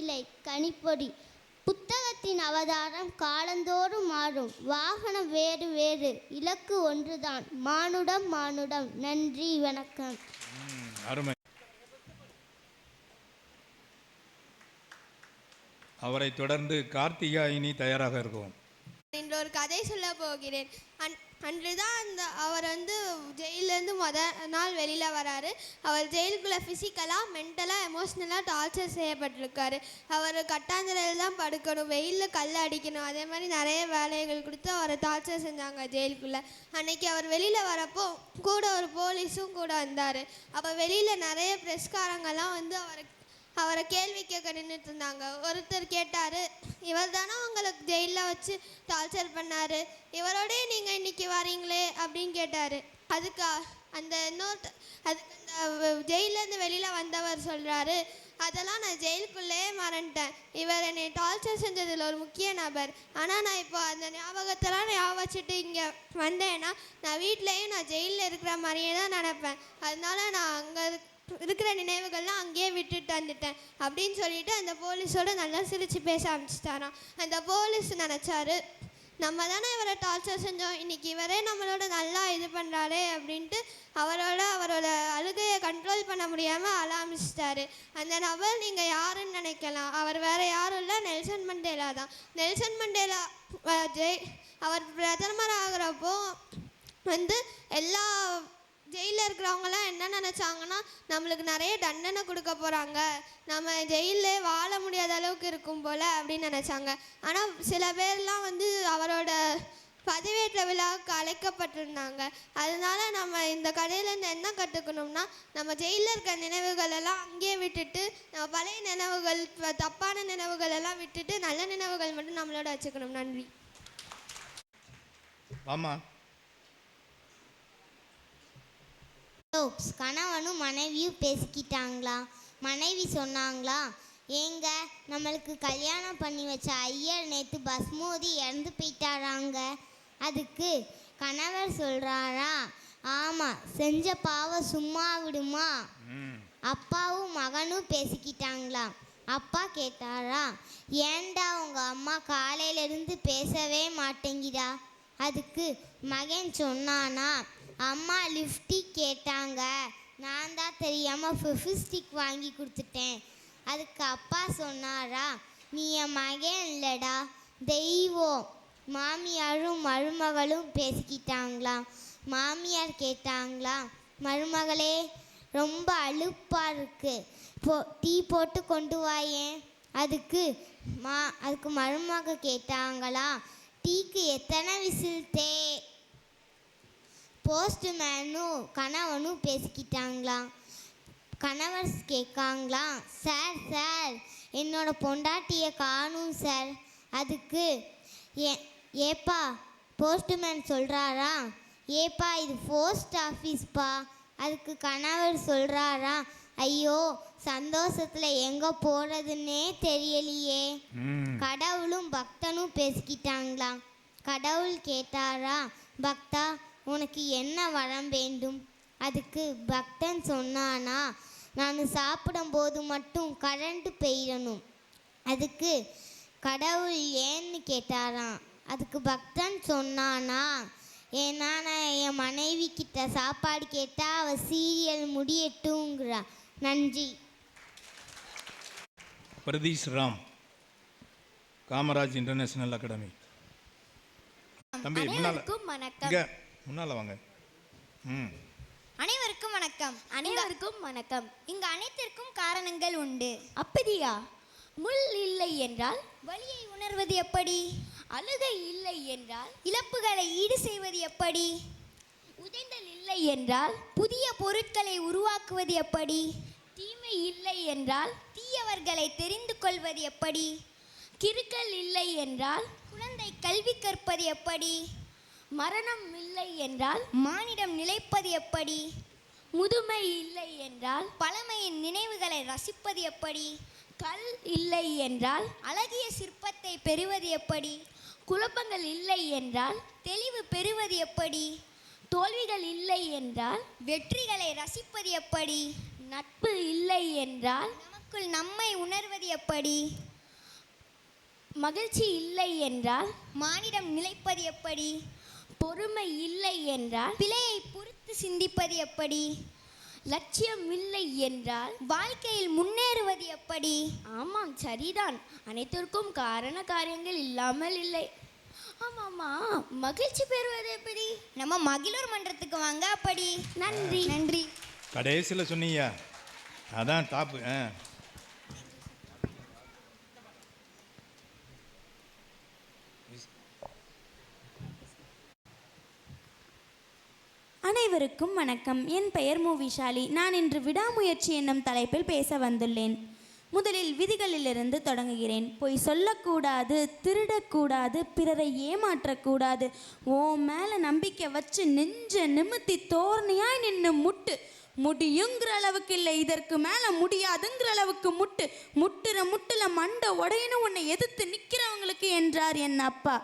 F: இலை, கனிப்பொடி. புத்தகத்தின் அவதாரம் காலந்தோறும் மாறும். வாகனம் வேறு வேறு, இலக்கு ஒன்றுதான். மானுடம். நன்றி, வணக்கம்.
A: அருமை. அவரை தொடர்ந்து கார்த்திகாயினி தயாராக இருக்கும்.
G: இன்று ஒரு கதை சொல்ல போகிறேன். அன்று தான் அவர் ஜெயிலேருந்து நாள் வெளியில் வராரு. அவர் ஜெயிலுக்குள்ளே ஃபிசிக்கலாக, மென்டலாக, எமோஷ்னலாக டார்ச்சர் செய்யப்பட்டிருக்காரு. அவர் கட்டாந்தரையில் தான் படுக்கணும், வெயிலில் கல் அடிக்கணும், அதே மாதிரி நிறைய வேலைகள் கொடுத்து அவரை டார்ச்சர் செஞ்சாங்க ஜெயிலுக்குள்ளே. அன்னைக்கு அவர் வெளியில் வரப்போ கூட ஒரு போலீஸும் கூட வந்தார். அப்போ வெளியில் நிறைய ப்ரெஸ்காரங்கெல்லாம் அவரை கேள்வி கேட்க நின்றுட்டு இருந்தாங்க. ஒருத்தர் கேட்டார், இவர் தானே உங்களுக்கு ஜெயிலில் வச்சு டார்ச்சர் பண்ணார், இவரோடய நீங்கள் இன்றைக்கி வரீங்களே அப்படின்னு கேட்டார். அதுக்கு அந்த ஜெயிலேருந்து வெளியில் வந்தவர் சொல்கிறாரு, அதெல்லாம் நான் ஜெயிலுக்குள்ளேயே மறந்துட்டேன். இவர் என்னை டார்ச்சர் செஞ்சதில் ஒரு முக்கிய நபர். ஆனால் நான் இப்போ அந்த ஞாபகத்தெல்லாம் ஞாபகம் வச்சுட்டு இங்கே வந்தேன்னா நான் வீட்லேயும் நான் ஜெயிலில் இருக்கிற மாதிரியே தான் நினைப்பேன். அதனால நான் அங்கே இருக்கிற நினைவுகள்லாம் அங்கேயே விட்டுட்டு வந்துட்டேன் அப்படின்னு சொல்லிட்டு அந்த போலீஸோட நல்லா சிரித்து பேச ஆரம்பிச்சிட்டாராம். அந்த போலீஸ் நினச்சாரு, நம்ம தானே இவரை டார்ச்சர் செஞ்சோம், இன்றைக்கி இவரே நம்மளோட நல்லா இது பண்ணுறாரே அப்படின்ட்டு அவரோட அழுகையை கண்ட்ரோல் பண்ண முடியாமல் அழ ஆரம்பிச்சிட்டாரு. அந்த நபர் நீங்கள் யாருன்னு நினைக்கலாம், அவர் வேறு யாரும் இல்லை, நெல்சன் மண்டேலா தான். நெல்சன் மண்டேலா அவர் பிரதமர் ஆகிறப்போ எல்லா ஜெயிலில் இருக்கிறவங்களாம் என்ன நினச்சாங்கன்னா, நம்மளுக்கு நிறைய தண்டனை கொடுக்க போகிறாங்க, நம்ம ஜெயிலே வாழ முடியாத அளவுக்கு இருக்கும் போல் அப்படின்னு நினச்சாங்க. ஆனால் சில பேர்லாம் அவரோட பதவியேற்ற விழாவுக்கு அழைக்கப்பட்டிருந்தாங்க. அதனால நம்ம இந்த கதையிலேருந்து என்ன கற்றுக்கணும்னா, நம்ம ஜெயிலில் இருக்க நினைவுகள் எல்லாம் அங்கேயே விட்டுட்டு, நம்ம பழைய நினைவுகள், தப்பான நினைவுகள் எல்லாம் விட்டுட்டு நல்ல நினைவுகள் மட்டும் நம்மளோட வச்சுக்கணும். நன்றி.
A: ஆமாம்.
F: கணவனும் மனைவியும் பேசிக்கிட்டாங்களா. மனைவி சொன்னாங்களா, ஏங்க நம்மளுக்கு கல்யாணம் பண்ணி வச்ச ஐயர் நேற்று பஸ் மோதி இறந்து போயிட்டாராங்க. அதுக்கு கணவர் சொல்கிறாரா, ஆமாம், செஞ்ச பாவம் சும்மா விடுமா. அப்பாவும் மகனும் பேசிக்கிட்டாங்களா. அப்பா கேட்டாரா, ஏண்டா உங்கள் அம்மா காலையிலேருந்து பேசவே மாட்டேங்கிறா. அதுக்கு மகன் சொன்னானா, அம்மா லிப்டிக் கேட்டாங்க, நான் தான் தெரியாமல் ஃபெவிஸ்டிக் வாங்கி கொடுத்துட்டேன். அதுக்கு அப்பா சொன்னாரா, நீ என் மகன் இல்லைடா, தெய்வம். மாமியாரும் மருமகளும் பேசிக்கிட்டாங்களாம். மாமியார் கேட்டாங்களா, மருமகளே ரொம்ப அலுப்பாக இருக்கு, டீ போட்டு கொண்டு வாயேன். அதுக்கு மருமக கேட்டாங்களா, டீக்கு எத்தனை விசில் தே. போஸ்ட்மேனும் கணவனும் பேசிக்கிட்டாங்களாம். கணவர் கேட்காங்களாம், சார் சார் என்னோட பொண்டாட்டியை காணும் சார். அதுக்கு ஏப்பா போஸ்ட்மேன் சொல்கிறாரா, ஏப்பா இது போஸ்ட் ஆஃபீஸ்ப்பா. அதுக்கு கணவர் சொல்கிறாரா, ஐயோ சந்தோஷத்தில் எங்கே போகிறதுன்னே தெரியலையே. கடவுளும் பக்தனும் பேசிக்கிட்டாங்களாம். கடவுள் கேட்டாரா, பக்தா உனக்கு என்ன வரம் வேண்டும். அதுக்கு பக்தன் சொன்னானா, நான் சாப்பிடும்போது மட்டும் கரண்ட் போயிடணும். அதுக்கு கடவுள் ஏன்னு கேட்டாராம். அதுக்கு பக்தன் சொன்னானா, ஏன்னா நான் என் மனைவி கிட்ட சாப்பாடு கேட்டால் அவள் சீரியல் முடியட்டுங்கிறா. நன்றி.
A: Pratheesh Ram, Kamaraj international academy. தம்பி முன்னால வாங்க.
H: அனைவருக்கும் வணக்கம். அனைவருக்கும் வணக்கம். இங்கு அனைத்திற்கும் காரணங்கள் உண்டு. அப்படியா? முள் இல்லை என்றால் வலியை உணர்வது எப்படி? அழுகை இல்லை என்றால் இழப்புகளை ஈடு செய்வது எப்படி? உதைந்தல் இல்லை என்றால் புதிய பொருட்களை உருவாக்குவது எப்படி? தீமை இல்லை என்றால் தீயவர்களை தெரிந்து கொள்வது எப்படி? கிறுக்கல் இல்லை என்றால் குழந்தை கல்வி கற்பது எப்படி? மரணம் இல்லை என்றால் மானிடம் நிலைப்பது எப்படி? முதுமை இல்லை என்றால் பழமையின் நினைவுகளை ரசிப்பது எப்படி? கல் இல்லை என்றால் அழகிய சிற்பத்தை பெறுவது எப்படி? குழப்பங்கள் இல்லை என்றால் தெளிவு பெறுவது எப்படி? தோல்விகள் இல்லை என்றால் வெற்றிகளை ரசிப்பது எப்படி? நட்பு இல்லை என்றால் நமக்குள் நம்மை உணர்வது எப்படி? மகிழ்ச்சி இல்லை என்றால் மானிடம் நிலைப்பது எப்படி? பொறுமை இல்லை என்றால் பிழையை பொறுத்து சிந்திப்பது எப்படி? லட்சியம் இல்லை என்றால் வாழ்க்கையில் முன்னேறுவது எப்படி? ஆமாம், சரிதான். அனைத்திற்கும் காரண காரியங்கள் இல்லாமல் இல்லை. ஆமாம்மா, மகிழ்ச்சி பெறுவது எப்படி? நம்ம மகிழர் மன்றத்துக்கு வாங்க. அப்படி. நன்றி. நன்றி.
A: கடைசியில் சொன்னீங்க, அதான் டாப்பு.
I: அனைவருக்கும் வணக்கம். என் பெயர் விஷாலி. நான் இன்று விடாமுயற்சி என்னும் தலைப்பில் பேச வந்துள்ளேன். முதலில் விதிகளிலிருந்து தொடங்குகிறேன். பொய் சொல்லக்கூடாது, திருடக்கூடாது, பிறரை ஏமாற்றக்கூடாது. ஓ மேலே நம்பிக்கை வச்சு நெஞ்ச நிமித்தி தோரணையாய் நின்று முடியுங்கிற அளவுக்கு இல்லை, இதற்கு மேலே முடியாதுங்கிற அளவுக்கு முட்டுற முட்டில் மண்டை உடையணும் உன்னை எதிர்த்து நிற்கிறவங்களுக்கு என்றார் என் அப்பா.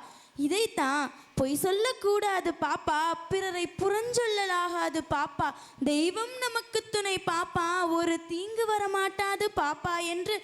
I: இதைத்தான் பொய் சொல்லக்கூடாது பாப்பா, பிறரை புறஞ்சொல்லலாகாது பாப்பா, தெய்வம் நமக்கு துணை பாப்பா, ஒரு தீங்கு வரமாட்டாது பாப்பா என்று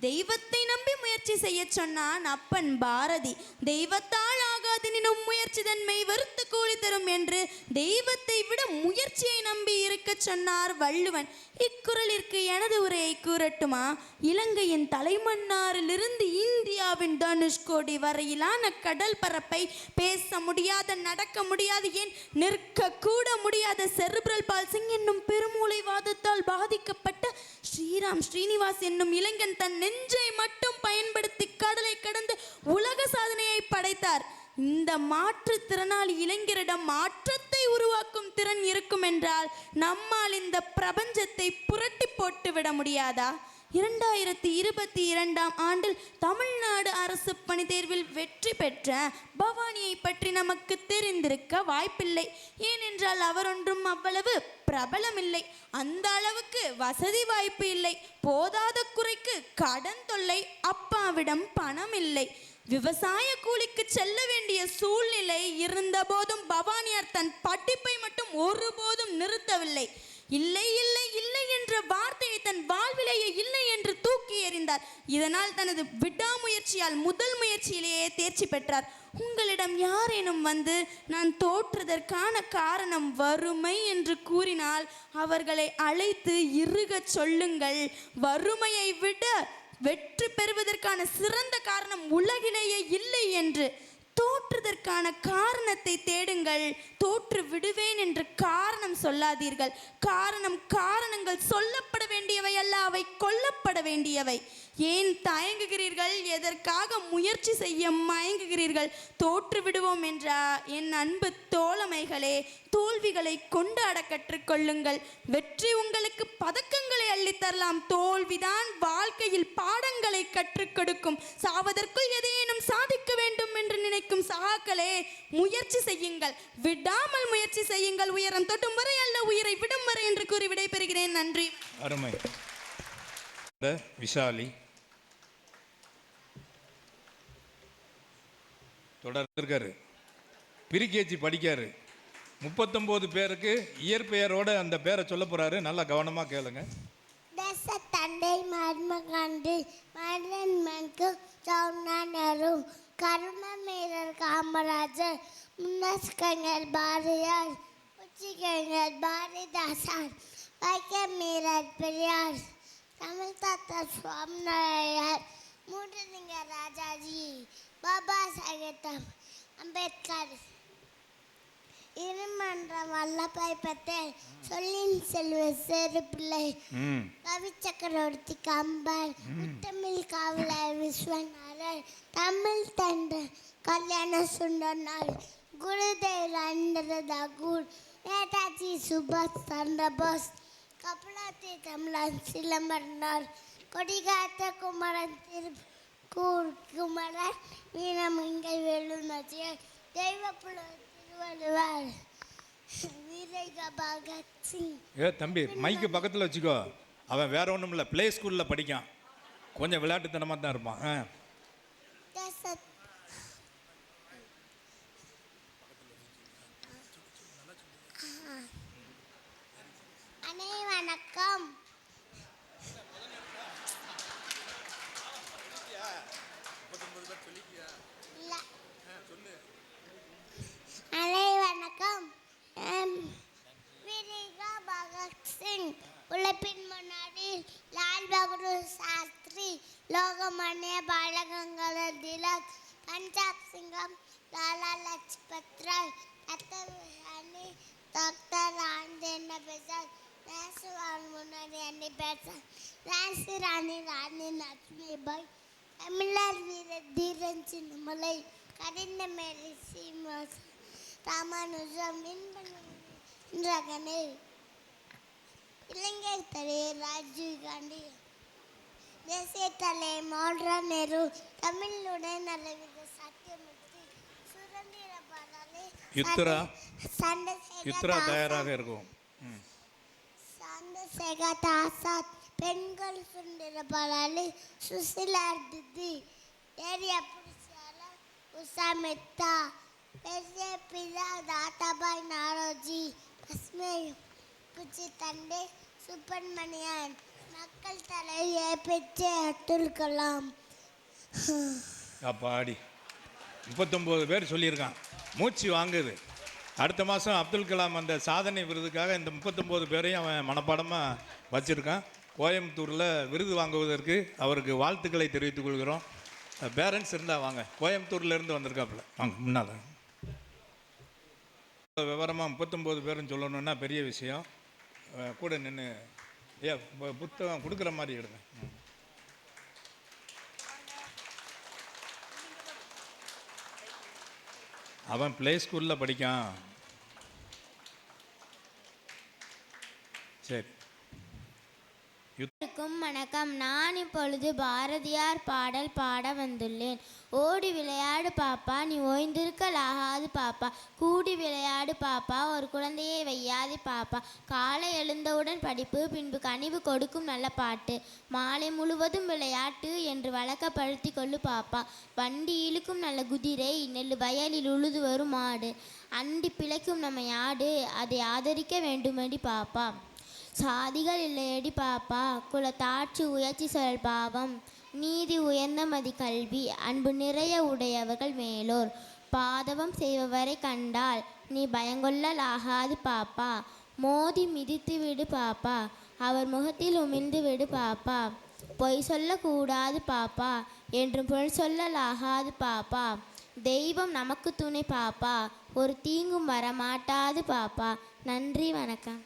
I: தெய்வத்தை நம்பி முயற்சி செய்ய சொன்னான் அப்பன் பாரதி. தெய்வத்தால் ஆகாதெனினும் முயற்சி தன்மை வருத்து கூலி தரும் என்று தெய்வத்தை விட முயற்சியை நம்பி இருக்க சொன்னார் வள்ளுவன். இக்குறளிற்கு எனது உரையை கூறட்டுமா? இலங்கையின் தலைமன்னாரிலிருந்து இந்தியாவின் தனுஷ்கோடி வரையிலான கடல் பரப்பை பேச முடியாத, நடக்க முடியாது, ஏன் நிற்க கூட முடியாத செர்பிரல் பால்சிங் என்னும் பெருமூளைவாதத்தால் பாதிக்கப்பட்ட ஸ்ரீராம் ஸ்ரீனிவாஸ் என்னும் இளைஞன் தன் நெஞ்சை மட்டும் பயன்படுத்தி கடலை கடந்து உலக சாதனையை படைத்தார். இந்த மாற்றுத்திறனாளி இளைஞரிடம் மாற்றத்தை உருவாக்கும் திறன் இருக்கும் என்றால் நம்மால் இந்த பிரபஞ்சத்தை புரட்டி போட்டு விட முடியாதா? 2022ஆம் ஆண்டில் தமிழ்நாடு அரசு பணி தேர்வில் வெற்றி பெற்ற பவானியை பற்றி நமக்கு தெரிந்திருக்க வாய்ப்பில்லை. ஏனென்றால் அவர் ஒன்றும் அவ்வளவு பிரபலமில்லை, அந்த அளவுக்கு வசதி வாய்ப்பு இல்லை, போதாத குறைக்கு கடன் தொல்லை, அப்பாவிடம் பணம் இல்லை, விவசாய கூலிக்கு செல்ல வேண்டிய சூழ்நிலை இருந்த போதும் பவானியார் தன் படிப்பை மட்டும் ஒருபோதும் நிறுத்தவில்லை. இல்லை இல்லை இல்லை என்ற வார்த்தையை தன் வாழ்விலேயே இல்லை என்று தூக்கி எறிந்தார். இதனால் தனது விடாமுயற்சியால் முதல் முயற்சியிலேயே தேர்ச்சி பெற்றார். உங்களிடம் யாரேனும் வந்து நான் தோற்றதற்கான காரணம் வறுமை என்று கூறினால் அவர்களை அழைத்து இறுகச் சொல்லுங்கள். வறுமையை விட வெற்றி பெறுவதற்கான சிறந்த காரணம் உலகிலேயே இல்லை என்று. தோற்றுதல் அதற்கான காரணத்தை தேடுங்கள். தோற்று விடுவேன் என்று காரணம் சொல்லாதீர்கள். காரணங்கள் சொல்லப்பட வேண்டியவை அல்ல, அவை கொல்லப்பட வேண்டியவை. ஏன் தயங்குகிறீர்கள்? எதற்காக முயற்சி செய்ய மயங்குகிறீர்கள்? தோற்று விடுவோம் என்றா என் அன்பு தோழமைகளே, தோல்விகளை கொண்டாட கற்றுக்கொள்ளுங்கள். வெற்றி உங்களுக்கு பதக்கங்களை அள்ளித்தரலாம், தோல்விதான் வாழ்க்கையில் பாடங்களை கற்றுக் கொடுக்கும். சாவதற்குள் எதையேனும் சாதிக்க வேண்டும் என்று நினைக்கும் சகாக்களே, முயற்சி செய்யுங்கள், விடாமல் முயற்சி செய்யுங்கள். உயரம் தொட்டும் வரை அல்ல, உயிரை விடும் வரை என்று கூறி விடைபெறுகிறேன். நன்றி.
A: அருமை. விஷாலி தொடர்ந்துருக்காரு, பிரிகேஜி படிக்காரு. 39 பேருக்கு இயற்பெயரோட அந்த பேரை சொல்ல போறாரு. நல்லா கவனமா கேளுங்க.
E: தேச தந்தை மகாத்மா காந்தி, மன்னன்மனுக்கு ஜவஹர்லால் நேரு, கர்ம வீரர் காமராஜர், முன்னாள் கலைஞர் பாரதியார், புரட்சி கலைஞர் பாரதிதாசன், வைக்கம் வீரர் பெரியார், தமிழ் தாத்தா சுவாமிநாதையர், மூடலிங்கர் ராஜாஜி, பாபா சாஹேப் அம்பேத்கர், இருமன்றம் வல்லபாய் பட்டேல், சொல்லின் செல்வ சேரு பிள்ளை, கவி சக்கரவர்த்தி கம்பர், முத்தமிழ் காவலர் விஸ்வநாதர், தமிழ் தந்த கல்யாண சுந்தரனார், குருதேவ் ரவீந்திர தாகூர், நேதாஜி சுபாஷ் சந்திர போஸ், கபலாத்தி தமிழன் சிலம்பரனார், கொடிகாத்த குமரன் குமரன், வீரமங்கை வேலுநாச்சியார், தெய்வப்புல திருவள்ளுவர், வீரக பகத் சிங்.
A: தம்பி மைக்கு பக்கத்தில் வச்சுக்கோ. அவன் வேற ஒன்றும் இல்லை, பிளே ஸ்கூலில் படிக்கான், கொஞ்சம் விளையாட்டுத்தனமாக தான் இருப்பான்.
E: அனை வணக்கம். அனை வணக்கம். வீரக பகத் சிங், உழைப்பின் முன்னாடி லால் பகதூர் சாஸ்திரி, லோகமானிய பாலகங்காதர் திலக், பஞ்சாப் சிங்கம் லாலா லஜ்பத் ராய், ரத்தவாணி டாக்டர் ராஜேந்திர பிரசாத், நேசவான் முன்னாடி அன்னி பெசன்ட், ராசி ராணி லட்சுமிபாய், தமிழர் வீரர் தீரன் சின்னமலை, கடிந்த மேரி சீனிவாசன், ராமானுஜம், இந்திரகனே, இலங்கை தலைவர் ராஜீவ் காந்தி, தேசிய தலைவர் மோதிலால் நேரு, தமிழுடன் நலவித சத்தியமூர்த்தி, சுதந்திர பாராளி
A: யுத்ரா தயாராக இருக்கும்.
E: சந்திரசேகர் ஆசாத், பெண்கள் சுதந்திர பாராளி சுசிலா திதி, ஏரியா புலிசால உஷா மெத்தா, பெரிய பிதா தாத்தாபாய் நாரோஜி, பஸ்மை புச்சி தண்டே சுப்பிரமணியன், மக்கள் தலைவர் ஏபிஜே அப்துல் கலாம்.
A: அப்பாடி 39 பேர் சொல்லியிருக்கான். மூச்சு வாங்குது. அடுத்த மாதம் அப்துல் கலாம் அந்த சாதனை விருதுக்காக இந்த 39 பேரையும் அவன் மனப்பாடமாக வச்சுருக்கான். கோயம்புத்தூரில் விருது வாங்குவதற்கு அவருக்கு வாழ்த்துக்களை தெரிவித்துக் கொள்கிறோம். பேரண்ட்ஸ் இருந்தால் வாங்க, கோயம்புத்தூர்லேருந்து வந்திருக்காப்புல, வாங்க முன்னால். விவரமாக 39 பேருன்னு சொல்லணுன்னா பெரிய விஷயம். கூட நின்று புத்தகம் கொடுக்குற மாதிரி எடுங்க. அவன் பிளே ஸ்கூலில் படிக்கான். சரி.
F: வணக்கம். நான் இப்பொழுது பாரதியார் பாடல் பாட வந்துள்ளேன். ஓடி விளையாடு பாப்பா, நீ ஓய்ந்திருக்கலாகாது பாப்பா, கூடி விளையாடு பாப்பா, ஒரு குழந்தையை வையாது பாப்பா, காலை எழுந்தவுடன் படிப்பு, பின்பு கனிவு கொடுக்கும் நல்ல பாட்டு, மாலை முழுவதும் விளையாட்டு என்று வழக்கப்படுத்தி கொள்ளு பாப்பா, வண்டி இழுக்கும் நல்ல குதிரை, நெல் வயலில் உழுது வரும் மாடு, அண்டி பிழைக்கும் நம்ம யாடு, அதை ஆதரிக்க வேண்டுமடி பாப்பா, சாதிகள் இல்லையடி பாப்பா, குலத்தாட்சி உயர்ச்சி சொல் பாவம், நீதி உயர்ந்த மதி கல்வி, அன்பு நிறைய உடையவர்கள் மேலோர், பாதவம் செய்பவரை கண்டால் நீ பயங்கொள்ளலாகாது பாப்பா, மோதி மிதித்து விடு பாப்பா, அவர் முகத்தில் உமிழ்ந்து விடு பாப்பா, பொய் சொல்லக்கூடாது பாப்பா, என்றும் பொய் சொல்லலாகாது பாப்பா, தெய்வம் நமக்கு துணை பாப்பா, ஒரு தீங்கும் வரமாட்டாது பாப்பா. நன்றி, வணக்கம்.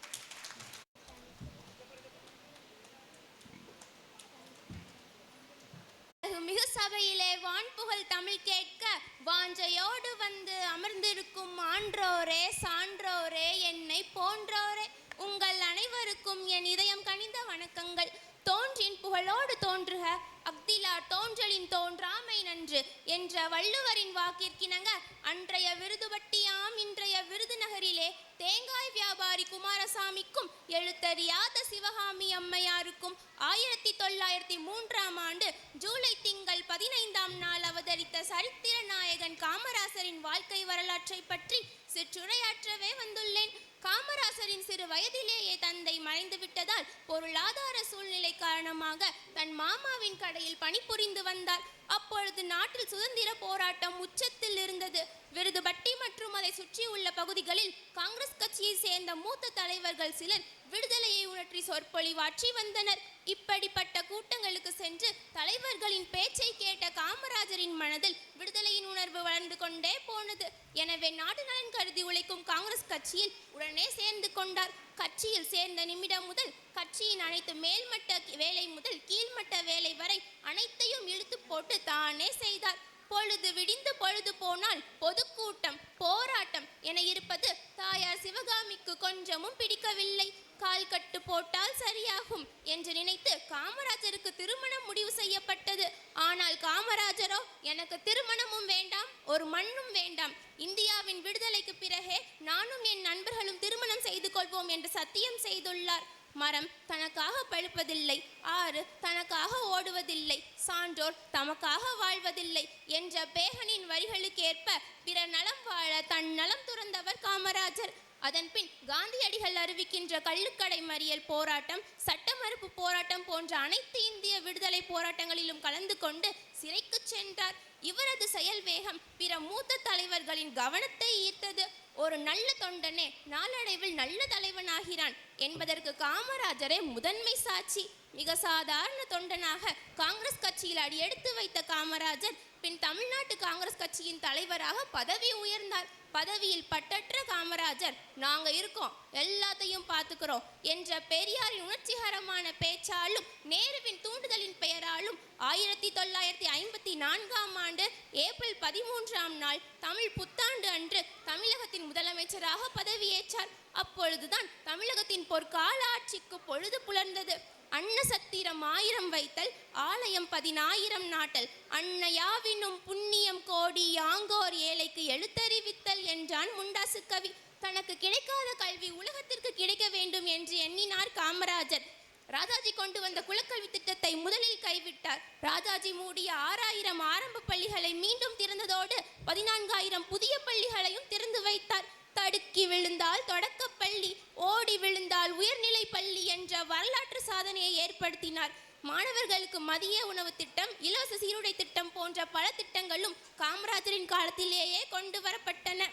J: மிகு சபையிலே வான்புகழ் தமிழ் கேட்க வாஞ்சையோடு வந்து அமர்ந்திருக்கும் ஆன்றோரே, சான்றோரே, என்னை போன்றோரே, உங்கள் அனைவருக்கும் என் இதயம் கனிந்த வணக்கங்கள். தோன்றின் புகழோடு தோன்றுக, அக்திலா தோன்றலின் தோன்றாமை நன்று என்ற வள்ளுவரின் வாக்கிற்கிணங்க அன்றைய விருதுபட்டியாம் இன்றைய விருதுநகரிலே தேங்காய் வியாபாரி குமாரசாமிக்கும் எழுத்தறியாத சிவகாமி அம்மையாருக்கும் 1903ஆம் ஆண்டு ஜூலை திங்கள் 15ஆம் நாள் அவதரித்த சரித்திர நாயகன் காமராசரின் வாழ்க்கை வரலாற்றை பற்றி சிற்றுரையாற்றவே வந்துள்ளேன். காமராசரின் சிறு வயதிலேயே தந்தை மறைந்து விட்டதால் பொருளாதார சூழ்நிலை காரணமாக தன் மாமாவின் கடையில் பணிபுரிந்து வந்தார். அப்பொழுது நாட்டில் சுதந்திர போராட்டம் உச்சத்தில் இருந்தது. விருதுபட்டி மற்றும் அதை சுற்றியுள்ள பகுதிகளில் காங்கிரஸ் கட்சியை சேர்ந்த மூத்த தலைவர்கள் சிலர் விடுதலையை உணர்த்தி சொற்பொழிவாற்றி வந்தனர். இப்படிப்பட்ட கூட்டங்களுக்கு சென்று தலைவர்களின் பேச்சை கேட்ட காமராஜரின் மனதில் விடுதலையின் உணர்வு வளர்ந்து கொண்டே போனது. எனவே நாடு நலன் கருதி உழைக்கும் காங்கிரஸ் கட்சியில் உடனே சேர்ந்து கொண்டார். கட்சியில் சேர்ந்த நிமிடம் முதல் கட்சியின் அனைத்து மேல்மட்ட வேலை முதல் கீழ்மட்ட வேலை வரை அனைத்தையும் இழுத்து போட்டு தானே செய்தார். பொழுது விடிந்து பொழுது போனால் பொதுக்கூட்டம், போராட்டம் என இருப்பது தாயார் சிவகாமிக்கு கொஞ்சமும் பிடிக்கவில்லை. கால் கட்டு போட்டால் சரியாகும் என்று நினைத்து காமராஜருக்கு திருமணம் முடிவு செய்யப்பட்டது. ஆனால் காமராஜரோ, எனக்கு திருமணமும் வேண்டாம், ஒரு மண்ணும் வேண்டாம், இந்தியாவின் விடுதலைக்கு பிறகே நானும் என் நண்பர்களும் திருமணம் செய்து கொள்வோம் என்று சத்தியம் செய்துள்ளார். மரம் தனக்காக பழுப்பதில்லை, ஆறு தனக்காக ஓடுவதில்லை, சான்றோர் தமக்காக வாழ்வதில்லை என்ற பேகனின் வரிகளுக்கேற்ப பிற நலம் வாழ தன் நலம் துறந்தவர் காமராஜர். அதன்பின் காந்தியடிகள் அறிவிக்கின்ற கள்ளுக்கடை மறியல் போராட்டம், சட்ட மறுப்பு போராட்டம் போன்ற அனைத்து இந்திய விடுதலை போராட்டங்களிலும் கலந்து கொண்டு சிறைக்கு சென்றார். இவரது செயல் வேகம் பிற மூத்த தலைவர்களின் கவனத்தை ஈர்த்தது. ஒரு நல்ல தொண்டனே நாளடைவில் நல்ல தலைவனாகிறான் என்பதற்கு காமராஜரே முதன்மை சாட்சி. மிக சாதாரண தொண்டனாக காங்கிரஸ் கட்சியில் அடியெடுத்து வைத்த காமராஜர் பின் தமிழ்நாட்டு காங்கிரஸ் கட்சியின் தலைவராக பதவி உயர்ந்தார். பதவியில் பட்டற்ற காமராஜர், நாங்க இருக்கோம், எல்லாத்தையும் பார்த்துக்கிறோம் என்ற பெரியாரின் உணர்ச்சிகரமான பேச்சாலும் நேருவின் தூண்டுதலின் பெயராலும் 1954ஆம் ஆண்டு ஏப்ரல் 13ஆம் நாள் தமிழ் புத்தாண்டு அன்று தமிழகத்தின் முதலமைச்சராக பதவியேற்றார். அப்பொழுதுதான் தமிழகத்தின் பொற்கால ஆட்சிக்கு பொழுது புலர்ந்தது. அன்னசத்திரம் 1000 வைத்தல், ஆலயம் 10,000 நாட்டல், அன்னையாவினும் புண்ணியம் கோடி யாங்கோர் ஏழைக்கு எழுத்தறிவித்தல் என்றான் முண்டாசு கவி. தனக்கு கிடைக்காத கல்வி உலகத்திற்கு கிடைக்க வேண்டும் என்று எண்ணினார் காமராஜர். ராஜாஜி கொண்டு வந்த குலக்கல்வி திட்டத்தை முதலில் கைவிட்டார். ராஜாஜி மூடிய 6000 ஆரம்ப பள்ளிகளை மீண்டும் திறந்ததோடு 14,000 புதிய பள்ளிகளையும் திறந்து வைத்தார். தடுக்கி விழுந்தால் தொடக்கப்பள்ளி, ஓடி விழுந்தால் உயர்நிலை பள்ளி என்ற வரலாற்று சாதனையை ஏற்படுத்தினார். மாணவர்களுக்கு மதிய உணவு திட்டம், இலவச சீருடை திட்டம் போன்ற பல திட்டங்களும் காமராஜரின் காலத்திலேயே கொண்டு வரப்பட்டன.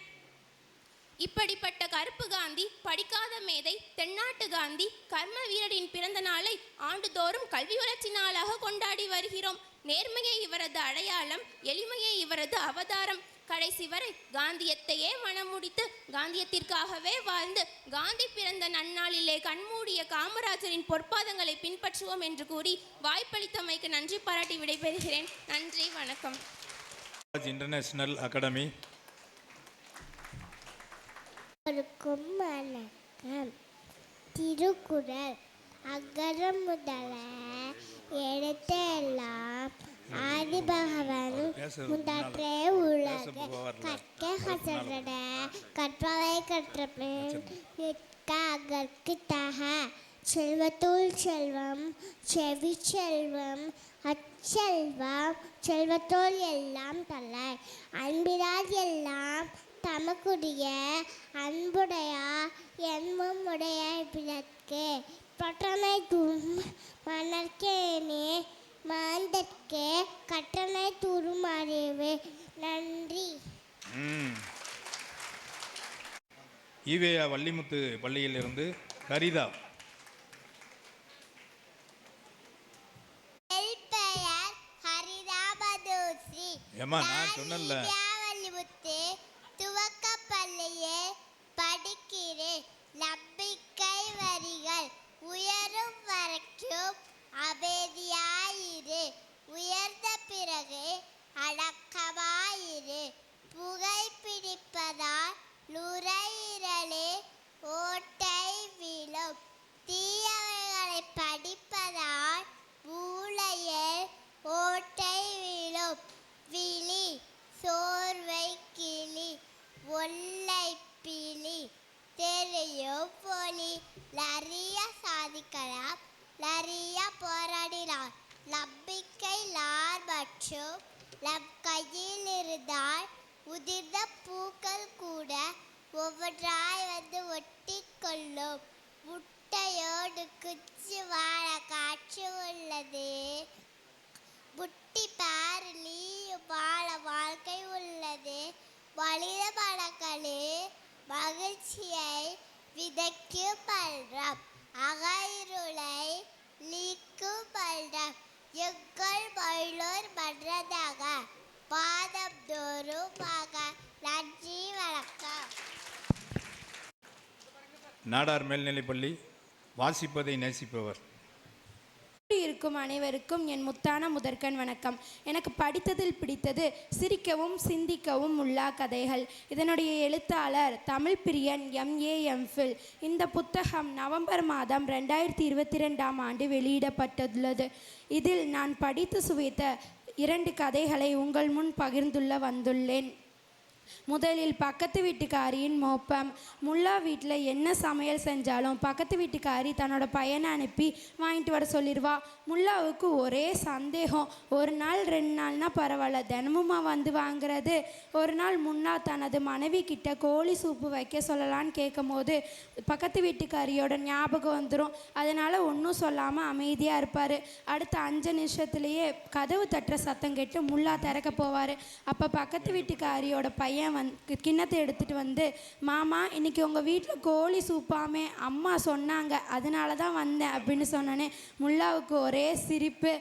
J: இப்படிப்பட்ட கருப்பு காந்தி, படிக்காத மேதை, தென்னாட்டு காந்தி, கர்ம வீரரின் பிறந்த நாளை ஆண்டுதோறும் கல்வி வளர்ச்சி நாளாக கொண்டாடி வருகிறோம். நேர்மையே இவரது அடையாளம், எளிமையே இவரது அவதாரம். கடைசி வரை காந்தியத்தையே மனமுடித்து காந்தியத்திற்காகவே வாழ்ந்து காந்தி பிறந்த நன்னாளிலே கண்மூடிய காமராஜரின் பொற்பாதங்களை பின்பற்றுவோம் என்று கூறி வாய்ப்பளித்தமைக்கு நன்றி பாராட்டி விடைபெறுகிறேன். நன்றி, வணக்கம்.
A: International academy.
E: வணக்கம். திருக்குறள் அகர முதல எழுத்தெல்லாம் ஆதிபகவன் முதற்றே உலக கற்க கசட கற்றவை கற்றபின் அகற்கு தக செல்வத்துள் செல்வம் செவி செல்வம் அச்செல்வம் செல்வத்தோல் எல்லாம் தலை அன்பிலார் எல்லாம் தமக்குரிய அன்புடையா என்மும் உடைய பிறர்க்கு பற்றனை மணற்கேனே மாந்தற்கே கற்றனை தூரும் அறிவு. நன்றி.
A: ஈவேயா வள்ளிமுத்து பள்ளியிலிருந்து கரிதா.
E: பெயர் ஹரிதா பதோஸ்ரீ.
A: ஏமா நான் சொன்னல
E: நுரையீரலே ஓட்டை விழும். தீயவைகளை படிப்பதால் மூளையில் ஓட்டை விழும். விழி சோர்வை கிளி ஒல்லை பிழி தெரியும் பொலி. நிறைய சாதிக்கலாம், நிறைய போராடினார். நம்பிக்கை நார் மற்றும் நம் கையில் இருந்தால் உதிர்ந்த பூக்கள் கூட ஒவ்வொன்றாய் வந்து ஒட்டி கொள்ளும். முட்டையோடு குச்சி வாழ காட்சி உள்ளது. முட்டி பாரு நீயும் வாழ வாழ்க்கை உள்ளது. மனித மனங்களே மகிழ்ச்சியை விதைக்கும் பல்றம், அகயிருளை நீக்கும் பல்றம். எங்கள் மயிலூர் மன்றதாக பாதம் தோறுமாக. நன்றி, வணக்கம்.
A: நாடார் மேல்நிலைப்பள்ளி வாசிப்பதை நேசிப்பவர்.
I: இருக்கும் அனைவருக்கும் என் முத்தான முதற்கண் வணக்கம். எனக்கு படித்ததில் பிடித்தது சிரிக்கவும் சிந்திக்கவும் உள்ளா கதைகள். இதனுடைய எழுத்தாளர் தமிழ் பிரியன் MA MPhil. இந்த புத்தகம் நவம்பர் மாதம் 2022ஆம் ஆண்டு வெளியிடப்பட்டுள்ளது. இதில் நான் படித்து சுவைத்த 2 கதைகளை உங்கள் முன் பகிர்ந்துள்ள வந்துள்ளேன். முதலில் பக்கத்து வீட்டுக்காரியின் மோப்பம். முல்லா வீட்டில் என்ன சமையல் செஞ்சாலும் பக்கத்து வீட்டுக்காரி தன்னோட பையனை அனுப்பி வாங்கிட்டு வர சொல்லிடுவா. முல்லாவுக்கு ஒரே சந்தேகம். ஒரு நாள் 2 நாள்னா பரவாயில்ல, தினமுமா வந்து வாங்குறது? ஒரு நாள் முன்னா தனது மனைவி கிட்ட கோழி சூப்பு வைக்க சொல்லலான்னு கேட்கும் போது பக்கத்து வீட்டுக்காரியோட ஞாபகம் வந்துடும். அதனால் ஒன்றும் சொல்லாமல் அமைதியாக இருப்பார். அடுத்த 5 நிமிஷத்துலேயே கதவு தட்டுற சத்தம் கேட்டு முல்லா திறக்க போவார். அப்போ பக்கத்து வீட்டுக்காரியோட பையன் கிண்ணத்தை எடுத்துகிட்டு வந்து, மாமா இன்னைக்கு உங்கள் வீட்டில் கோழி சூப்பாமே, அம்மா சொன்னாங்க, அதனால தான் வந்தேன் அப்படின்னு சொன்னோன்னே முல்லாவுக்கு ஒரே சிரிப்பு.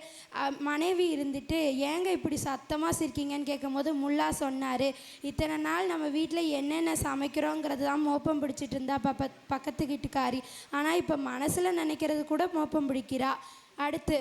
I: மனைவி இருந்துட்டு ஏங்க இப்படி சத்தமாக சிரிக்கீங்கன்னு கேட்கும் போது முல்லா சொன்னார், இத்தனை நாள் நம்ம வீட்டில் என்னென்ன சமைக்கிறோங்கிறது தான் மோப்பம் பிடிச்சிட்டு இருந்தா பக்கத்து வீட்டுக்காரி, ஆனால் இப்போ மனசில் நினைக்கிறது கூட மோப்பம் பிடிக்கிறா. அடுத்து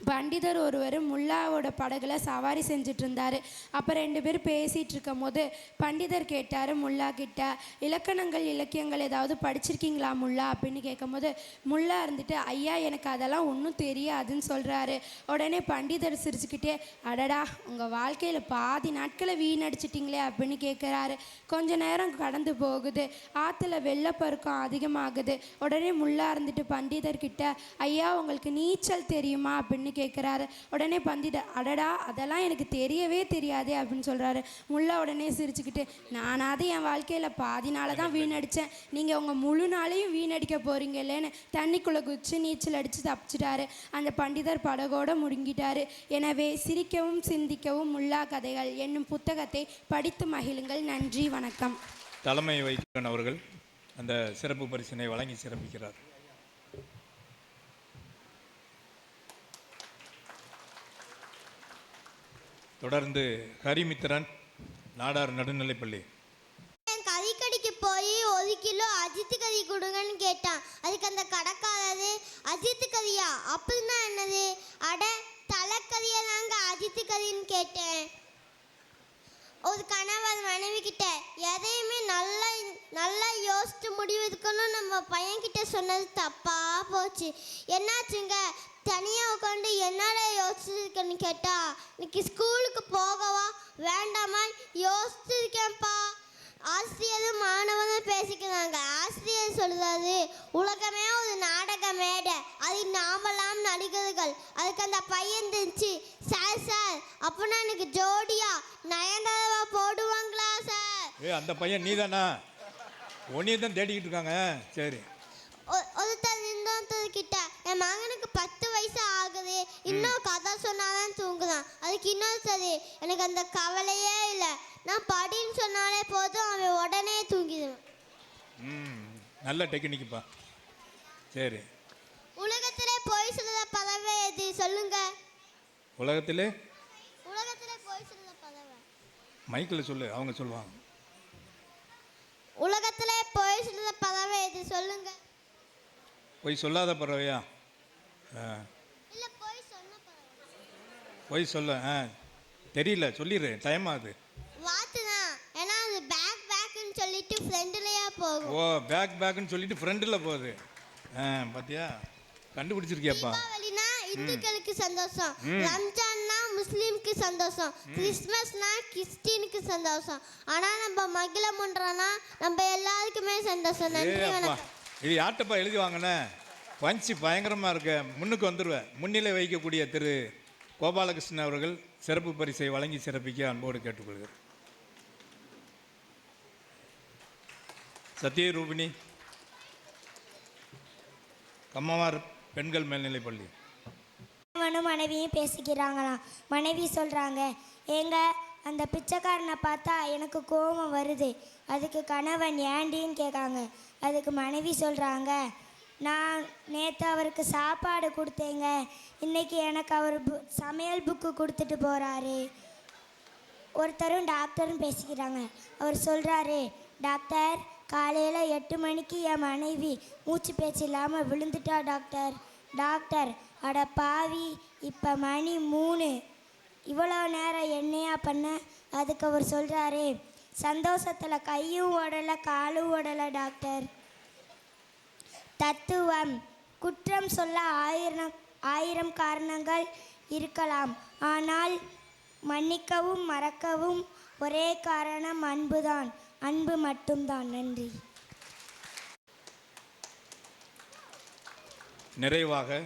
I: பண்டிதர் ஒருவர் முல்லாவோட படகுல சவாரி செஞ்சுட்டு இருந்தார். அப்போ 2 பேர் பேசிகிட்டு இருக்கும் போது பண்டிதர் கேட்டார் முல்லா கிட்ட, இலக்கணங்கள் இலக்கியங்கள் ஏதாவது படிச்சிருக்கீங்களா முல்லா அப்படின்னு கேட்கும் போது முல்லா இருந்துட்டு, ஐயா எனக்கு அதெல்லாம் ஒன்றும் தெரியாதுன்னு சொல்கிறாரு. உடனே பண்டிதர் சிரிச்சுக்கிட்டே, அடடா உங்கள் வாழ்க்கையில் பாதி நாட்களை வீணடிச்சிட்டிங்களே அப்படின்னு கேட்குறாரு. கொஞ்ச நேரம் கடந்து போகுது. ஆற்றுல வெள்ளப்பெருக்கம் அதிகமாகுது. உடனே முல்லா இருந்துட்டு பண்டிதர்கிட்ட, ஐயா உங்களுக்கு நீச்சல் தெரியுமா அப்படின்னு கேட்குறாரு. உடனே பண்டிதர், அடடா அதெல்லாம் எனக்கு தெரியவே தெரியாதே அப்படின்னு சொல்கிறாரு. முல்லா உடனே சிரிச்சுக்கிட்டு, நானாவது என் வாழ்க்கையில் பாதி நாளை தான் வீணடித்தேன், நீங்கள் உங்கள் முழு நாளையும் வீணடிக்க போகிறீங்க இல்லைன்னு தண்ணிக்குள்ளே குதிச்சு நீச்சல் அடித்து தப்பிச்சிட்டாரு. அந்த பண்டிதர் படகோடு முடுங்கிட்டார். எனவே சிரிக்கவும் சிந்திக்கவும் முல்லா கதைகள் என்னும் புத்தகத்தை படித்து மகிழுங்கள். நன்றி, வணக்கம்.
A: தலைமை வைத்தியன் அவர்கள் அந்த சிறப்பு பரிசினை வழங்கி சிறப்பிக்கிறார். தொடர்ந்து ஹரிமித்திரன், நாடார் நடுநிலைப்பள்ளி.
E: கறிக்கடைக்கு போய் 1 கிலோ அஜித்து கறி கொடுங்கன்னு கேட்டான். அதுக்கு அந்த கடைக்காரரு, அஜித்து கறியா அப்படின்னா என்னது? அட தலைக்கறியை தாங்க அஜித்து கறின்னு கேட்டேன். ஒரு கணவர் மனைவி கிட்ட எதையுமே நல்லா யோசித்து முடிவு இருக்கணும் நம்ம பையன்கிட்ட சொன்னது தப்பா போச்சு. என்னாச்சுங்க? தனியாக உட்காந்து என்னடா யோசிச்சிருக்கேன்னு கேட்டா, இன்னைக்கு ஸ்கூலுக்கு போகவா வேண்டாமா யோசிச்சிருக்கேன்ப்பா. ஆசிரியரும் மாணவனும் பேசிக்கிறாங்க. ஆசிரியர் சொல்றாரு, உலகமே ஒரு நாடக மேடை, அதில் நாமெல்லாம் நடிகர்கள். அதுக்கு அந்த பையன் இருந்துச்சு, சார் அப்படின்னா எனக்கு ஜோடியா நயன்தாரா போடுவாங்களா சார்?
A: அந்த பையன் நீதானா? ஒன்னியை தான் தேடிக்கிட்டு இருக்காங்க. சரி.
E: ஒருத்தர் இன்னொருத்தர்கிட்ட, என் மகனுக்கு 10 வயசு ஆகுது, இன்னும் கதை சொன்னாதான் தூங்குதான். அதுக்கு இன்னொருத்தர், எனக்கு அந்த கவலையே இல்லை, நான் படின்னு சொன்னாலே போதும் அவன் உடனே தூங்கிடுவேன்.
A: நல்ல டெக்னிக்குப்பா. சரி.
E: உலகத்திலே போய் சொல்லுற பறவை எது சொல்லுங்க?
A: உலகத்திலே
E: போய் சொல்லுற பறவை
A: மைக்கில் சொல்லு, அவங்க சொல்லுவாங்க.
E: உலகத்திலே போய் சொல்லுற பறவை எது சொல்லுங்க?
A: போய் சொல்லாத பறவையா?
E: இல்ல போய் சொன்ன பறவை.
A: போய் சொல்ல தெரியல, சொல்லிடு, டைம் ஆகுது.
E: வாத்துதான். ஏன்னா அது பேக் சொல்லிட்டு ஃப்ரெண்ட்லயா போகும்.
A: ஓ பேக்குன்னு சொல்லிட்டு ஃப்ரெண்டில் போகுது. பார்த்தியா, கண்டுபிடிச்சிருக்கியாப்பா.
E: தீபாவளினா இந்துக்களுக்கு சந்தோஷம், ரம்ஜான்னா முஸ்லீம்க்கு சந்தோஷம், கிறிஸ்மஸ்னா கிறிஸ்டினுக்கு சந்தோஷம். ஆனா நம்ம மகிழம் பண்றோம்னா நம்ம எல்லாருக்குமே சந்தோஷம். நன்றி, வணக்கம்.
A: இது யார்கிட்டப்பா எழுதி வாங்கினேன்? பஞ்சு பயங்கரமாக இருக்க. முன்னுக்கு வந்துடுவேன். முன்னிலை வைக்கக்கூடிய திரு கோபாலகிருஷ்ணன் அவர்கள் சிறப்பு பரிசை வழங்கி சிறப்பிக்க அன்போடு கேட்டுக்கொள்கிறேன். சத்யரூபிணி, கம்மவார் பெண்கள் மேல்நிலைப்பள்ளி.
H: மனைவியும் பேசிக்கிறாங்களாம். மனைவி சொல்கிறாங்க, ஏங்க அந்த பிச்சைக்காரனை பார்த்தா எனக்கு கோபம் வருது. அதுக்கு கணவன் ஏண்டின்னு கேட்காங்க. அதுக்கு மனைவி சொல்கிறாங்க, நான் நேற்று அவருக்கு சாப்பாடு கொடுத்தேங்க, இன்றைக்கி எனக்கு அவர் சமையல் புக்கு கொடுத்துட்டு போகிறாரு. ஒருத்தரும் டாக்டரும் பேசிக்கிறாங்க. அவர் சொல்கிறாரு, டாக்டர் காலையில் 8 மணிக்கு என் மனைவி மூச்சு பேச்சு இல்லாமல் விழுந்துட்டா டாக்டர். டாக்டர், அட பாவி, இப்போ மணி 3, இவ்வளோ நேரம் என்னையா பண்ண? அதுக்கு அவர் சொல்கிறாரு, சந்தோஷத்தில் கையும் ஓடலை காலும் ஓடலை டாக்டர். தத்துவம், குற்றம் சொல்ல ஆயிரம் காரணங்கள் இருக்கலாம், ஆனால் மன்னிக்கவும் மறக்கவும் ஒரே காரணம் அன்புதான், அன்பு மட்டும்தான். நன்றி.
A: நிறைவாக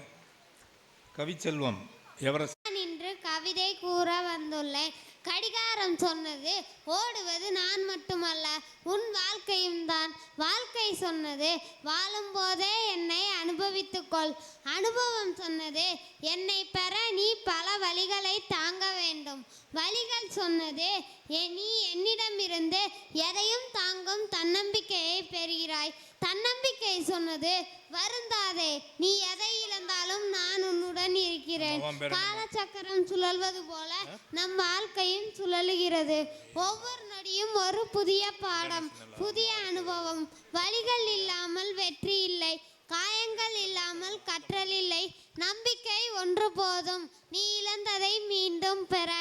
A: கவிச்செல்வம் எவரெஸ்ட்.
G: இன்று கவிதை கூற வந்துள்ளேன். கடிகாரம் சொன்னது ஓடுவது நான் மட்டுமல்ல உன் வாழ்க்கையும் தான். வாழ்க்கை சொன்னது வாழும்போதே என்னை அனுபவித்துக்கொள். அனுபவம் சொன்னது என்னை பெற நீ பல வழிகளை தாங்க வேண்டும். வழிகள் சொன்னது நீ என்னிடமிருந்து எதையும் தாங்கும் தன்னம்பிக்கையை பெறுகிறாய். தன்னம்பிக்கை சொன்னது வருந்தாதே, நீ எதை இழந்தாலும் நான் உன்னுடன் இருக்கிறேன். காலச்சக்கரம் சுழல்வது போல நம் வாழ்க்கையும் சுழலுகிறது. ஒவ்வொரு நொடியும் ஒரு புதிய பாடம், புதிய அனுபவம். வழிகள் இல்லாமல் வெற்றி இல்லை, காயங்கள் இல்லாமல் கற்றல் இல்லை. நம்பிக்கை ஒன்று போதும், நீ இழந்ததை மீண்டும் பெற.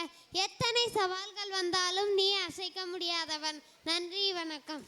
G: எத்தனை சவால்கள் வந்தாலும் நீ அசைக்க முடியாதவன். நன்றி, வணக்கம்.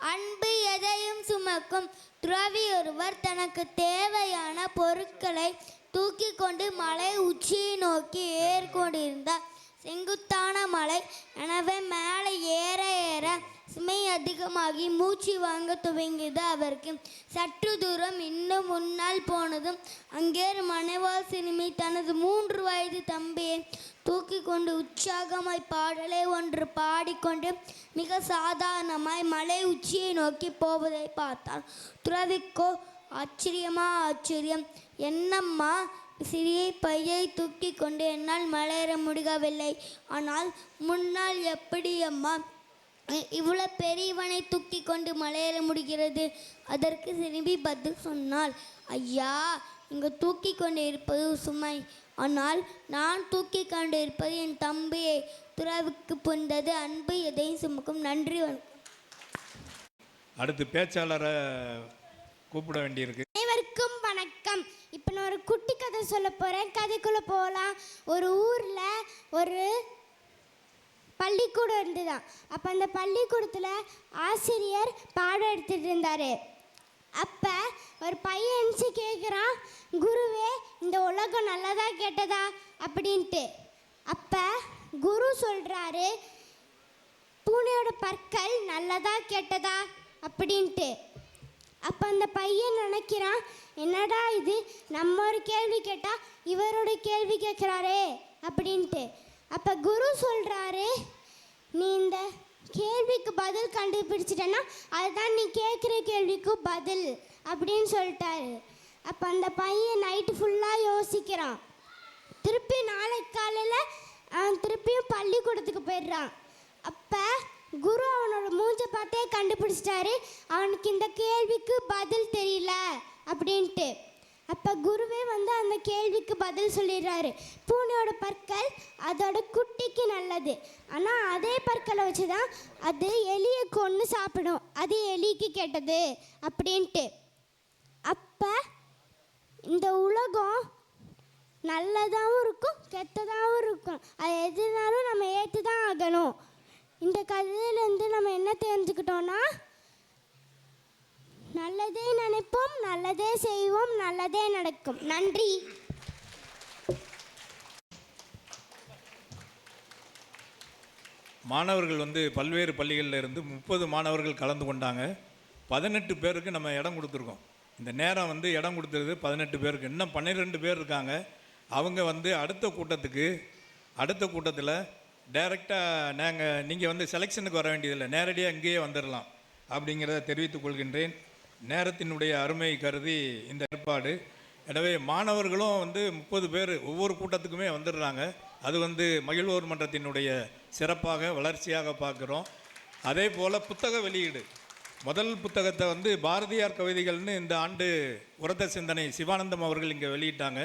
F: அன்பு எதையும் சுமக்கும். துறவி ஒருவர் தனக்கு தேவையான பொருட்களை தூக்கி கொண்டு மலை உச்சியை நோக்கி ஏறிக்கொண்டிருந்தார். செங்குத்தான மலை, எனவே மேலே ஏற ஏற சுமை அதிகமாகி மூச்சு வாங்க துவங்கியது அவருக்கு. சற்று தூரம் இன்னும் முன்னால் போனதும் அங்கே மனைவாள் சிறுமி தனது 3 வயது தம்பியை தூக்கி கொண்டு உற்சாகமாய் பாடலை ஒன்று பாடிக்கொண்டு மிக சாதாரணமாய் மலை உச்சியை நோக்கி போவதை பார்த்தாள். துறவிக்கோ ஆச்சரியம். என்னம்மா, சிறிய பையை தூக்கி கொண்டு என்னால் மலையேற முடியவில்லை. ஆனால் முன்னால் எப்படி அம்மா இவ்வளோ பெரியவனை தூக்கி கொண்டு மலையேற முடிகிறது? அதற்கு சிறுமி பதில் சொன்னாள், ஐயா, இங்கு தூக்கி கொண்டு இருப்பது சுமை, ஆனால் நான் தூக்கி கொண்டு இருப்பது என் தம்பியை. துறவுக்கு புரிந்தது அன்பு எதையும் சுமக்கும். நன்றி, வணக்கம்.
A: அடுத்து பேச்சாளரை கூப்பிட வேண்டியிருக்கு.
E: அனைவருக்கும் வணக்கம். இப்போ நான் ஒரு குட்டி கதை சொல்ல போகிறேன். கதைக்குள்ளே போகலாம். ஒரு ஊரில் ஒரு பள்ளிக்கூடம் இருந்துதான். அப்போ அந்த பள்ளிக்கூடத்தில் ஆசிரியர் பாடம் எடுத்துகிட்டு இருந்தார். அப்போ ஒரு பையன் எழுந்து கேட்குறான், குருவே, இந்த உலகம் நல்லதா கெட்டதா அப்படின்ட்டு. அப்போ குரு சொல்கிறாரு, பூனையோட பற்கள் நல்லதா கெட்டதா அப்படின்ட்டு. அப்போ அந்த பையன் நினைக்கிறான், என்னடா இது, நம்ம ஒரு கேள்வி கேட்டால் இவரோட கேள்வி கேட்குறாரே அப்படின்ட்டு. அப்போ குரு சொல்கிறாரு, நீ இந்த கேள்விக்கு பதில் கண்டுபிடிச்சிட்டேன்னா அதுதான் நீ கேட்குற கேள்விக்கு பதில் அப்படின்னு சொல்லிட்டாரு. அப்போ அந்த பையன் நைட்டு ஃபுல்லாக யோசிக்கிறான். திருப்பி நாளைக்கு காலையில் அவன் திருப்பியும் பள்ளிக்கூடத்துக்கு போயிடுறான். அப்போ குரு அவனோட மூஞ்சை பார்த்தே கண்டுபிடிச்சிட்டாரு, அவனுக்கு இந்த கேள்விக்கு பதில் தெரியல அப்படின்ட்டு. அப்போ குருவே வந்து அந்த கேள்விக்கு பதில் சொல்லிடுறாரு, பூனையோட பற்கள் அதோட குட்டிக்கு நல்லது, ஆனால் அதே பற்களை வச்சு தான் அது எலியை கொன்று சாப்பிடும், அது எலிக்கு கெட்டது அப்படின்ட்டு. அப்போ இந்த உலகம் நல்லதாகவும் இருக்கும் கெட்டதாகவும் இருக்கும். அது எதுனாலும் நம்ம ஏற்று தான் ஆகணும். இந்த கதையிலேருந்து நம்ம என்ன தெரிஞ்சுக்கிட்டோன்னா, நல்லதே நினைப்போம், நல்லதே செய்வோம், நல்லதே நடக்கும். நன்றி.
A: மாணவர்கள் வந்து பல்வேறு பள்ளிகளில் இருந்து 30 மாணவர்கள் கலந்து கொண்டாங்க. 18 பேருக்கு நம்ம இடம் கொடுத்துருக்கோம். இந்த நேரம் வந்து இடம் கொடுத்துருது 18 பேருக்கு. இன்னும் 12 பேர் இருக்காங்க. அவங்க வந்து அடுத்த கூட்டத்தில் டைரெக்டாக நீங்கள் வந்து செலெக்ஷனுக்கு வர வேண்டியதில்லை, நேரடியாக இங்கேயே வந்துடலாம் அப்படிங்கிறத தெரிவித்துக் கொள்கின்றேன். நேரத்தினுடைய அருமை கருதி இந்த ஏற்பாடு. எனவே மாணவர்களும் வந்து 30 பேர் ஒவ்வொரு கூட்டத்துக்குமே வந்துடுறாங்க. அது வந்து மகிழ்வோர் மன்றத்தினுடைய சிறப்பாக வளர்ச்சியாக பார்க்குறோம். அதே போல் புத்தக வெளியீடு, முதல் புத்தகத்தை வந்து பாரதியார் கவிதைகள்னு இந்த ஆண்டு உரத்த சிந்தனை சிவானந்தம் அவர்கள் இங்கே வெளியிட்டாங்க.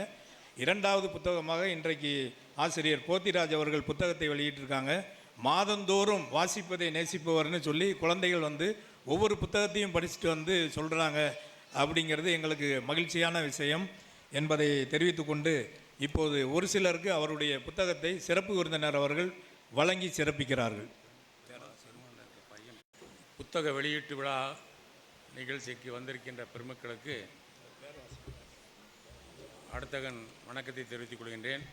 A: 2வது புத்தகமாக இன்றைக்கு ஆசிரியர் போத்திராஜ் அவர்கள் புத்தகத்தை வெளியிட்டிருக்காங்க. மாதந்தோறும் வாசிப்பதை நேசிப்பவர்னு சொல்லி குழந்தைகள் வந்து ஒவ்வொரு புத்தகத்தையும் படிச்சுட்டு வந்து சொல்கிறாங்க. அப்படிங்கிறது எங்களுக்கு மகிழ்ச்சியான விஷயம் என்பதை தெரிவித்து கொண்டு, இப்போது ஒரு சிலருக்கு அவருடைய புத்தகத்தை சிறப்பு விருந்தினர் அவர்கள் வழங்கி சிறப்பிக்கிறார்கள்.
D: புத்தக வெளியீட்டு விழா நிகழ்ச்சிக்கு வந்திருக்கின்ற பெருமக்களுக்கு அடுத்தகன் வணக்கத்தை தெரிவித்துக் கொள்கின்றேன்.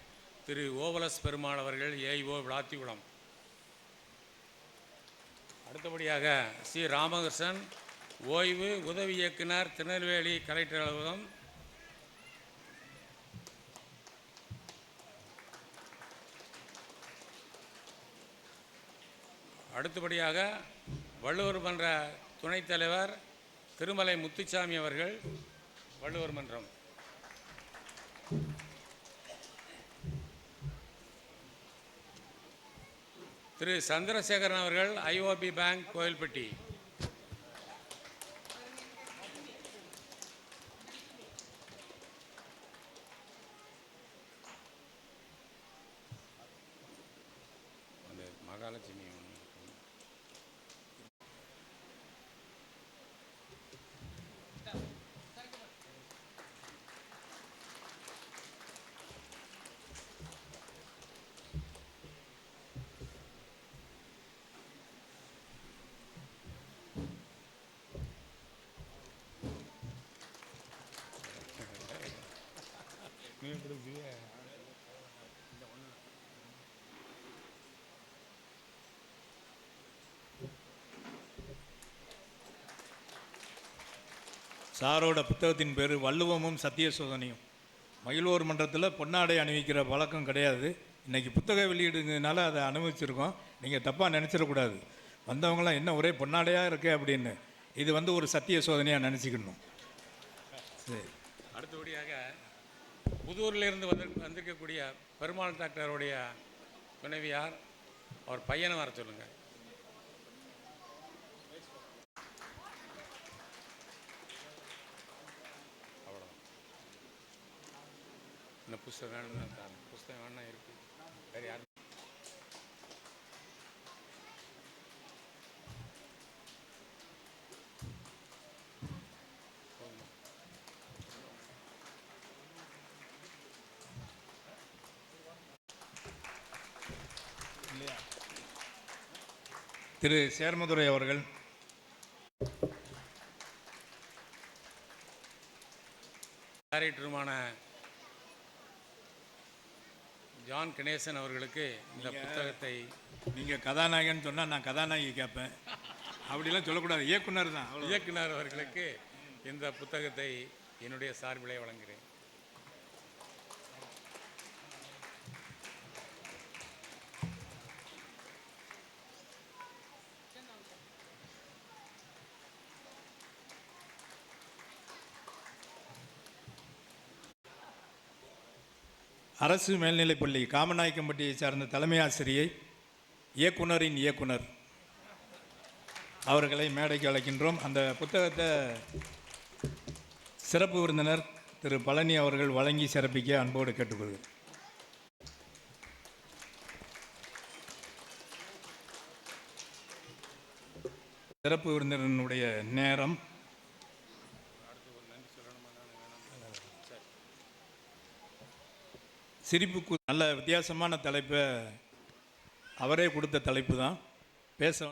D: திரு ஓவலஸ் பெருமாள் அவர்கள் ஏஇஓ விளாத்திகுளம். அடுத்தபடியாக சி ராமகிருஷ்ணன் ஓய்வு உதவி இயக்குனர் திருநெல்வேலி கலெக்டர் அலுவலகம். அடுத்தபடியாக வள்ளுவர் மன்ற துணைத் தலைவர் திருமலை முத்துச்சாமி அவர்கள் வள்ளுவர் மன்றம். திரு சந்திரசேகரன் அவர்கள் ஐஓபி பேங்க் கோயில்பட்டி. அந்த மகாலட்சுமி
A: சாரோட புத்தகத்தின் பேர் வள்ளுவமும் சத்திய சோதனையும். மகிழ்வோர் மன்றத்தில் பொன்னாடை அணிவிக்கிற பழக்கம் கிடையாது. இன்றைக்கி புத்தக வெளியீடுங்கிறதுனால அதை அனுபவிச்சிருக்கோம். நீங்கள் தப்பாக நினச்சிடக்கூடாது. வந்தவங்களாம் என்ன ஒரே பொன்னாடையாக இருக்கே அப்படின்னு. இது வந்து ஒரு சத்திய சோதனையாக நினச்சிக்கணும். சரி.
D: அடுத்தபடியாக புதூரிலிருந்து வந்திருக்கக்கூடிய பெருமாள் டாக்டருடைய துணைவியார், அவர் பையனை வர சொல்லுங்கள். அவ்வளோ இந்த புஸ்தகம் வேணும் தான், புஸ்தகம் வேணா இருக்கு. வேறு யாரும்
A: திரு சேர்மதுரை அவர்கள்.
D: டைரக்டருமான ஜான் கணேசன் அவர்களுக்கு இந்த புத்தகத்தை.
A: நீங்கள் கதாநாயகன் சொன்னால் நான் கதாநாயகி கேட்பேன். அப்படிலாம் சொல்லக்கூடாது, இயக்குனர் தான்.
D: இயக்குனர் அவர்களுக்கு இந்த புத்தகத்தை என்னுடைய சார்பிலே வழங்குகிறேன்.
A: அரசு மேல்நிலைப்பள்ளி காமநாயக்கம்பட்டியை சார்ந்த தலைமை ஆசிரியை, இயக்குனரின் இயக்குனர் அவர்களை மேடைக்கு அழைக்கின்றோம். அந்த புத்தகத்தை சிறப்பு விருந்தினர் திரு பழனி அவர்கள் வழங்கி சிறப்பிக்க அன்போடு கேட்டுக்கொள்கிறேன். சிறப்பு விருந்தினருடைய நேரம். சிரிப்புக்கு நல்ல வித்தியாசமான தலைப்பை அவரே கொடுத்த தலைப்பு தான் பேச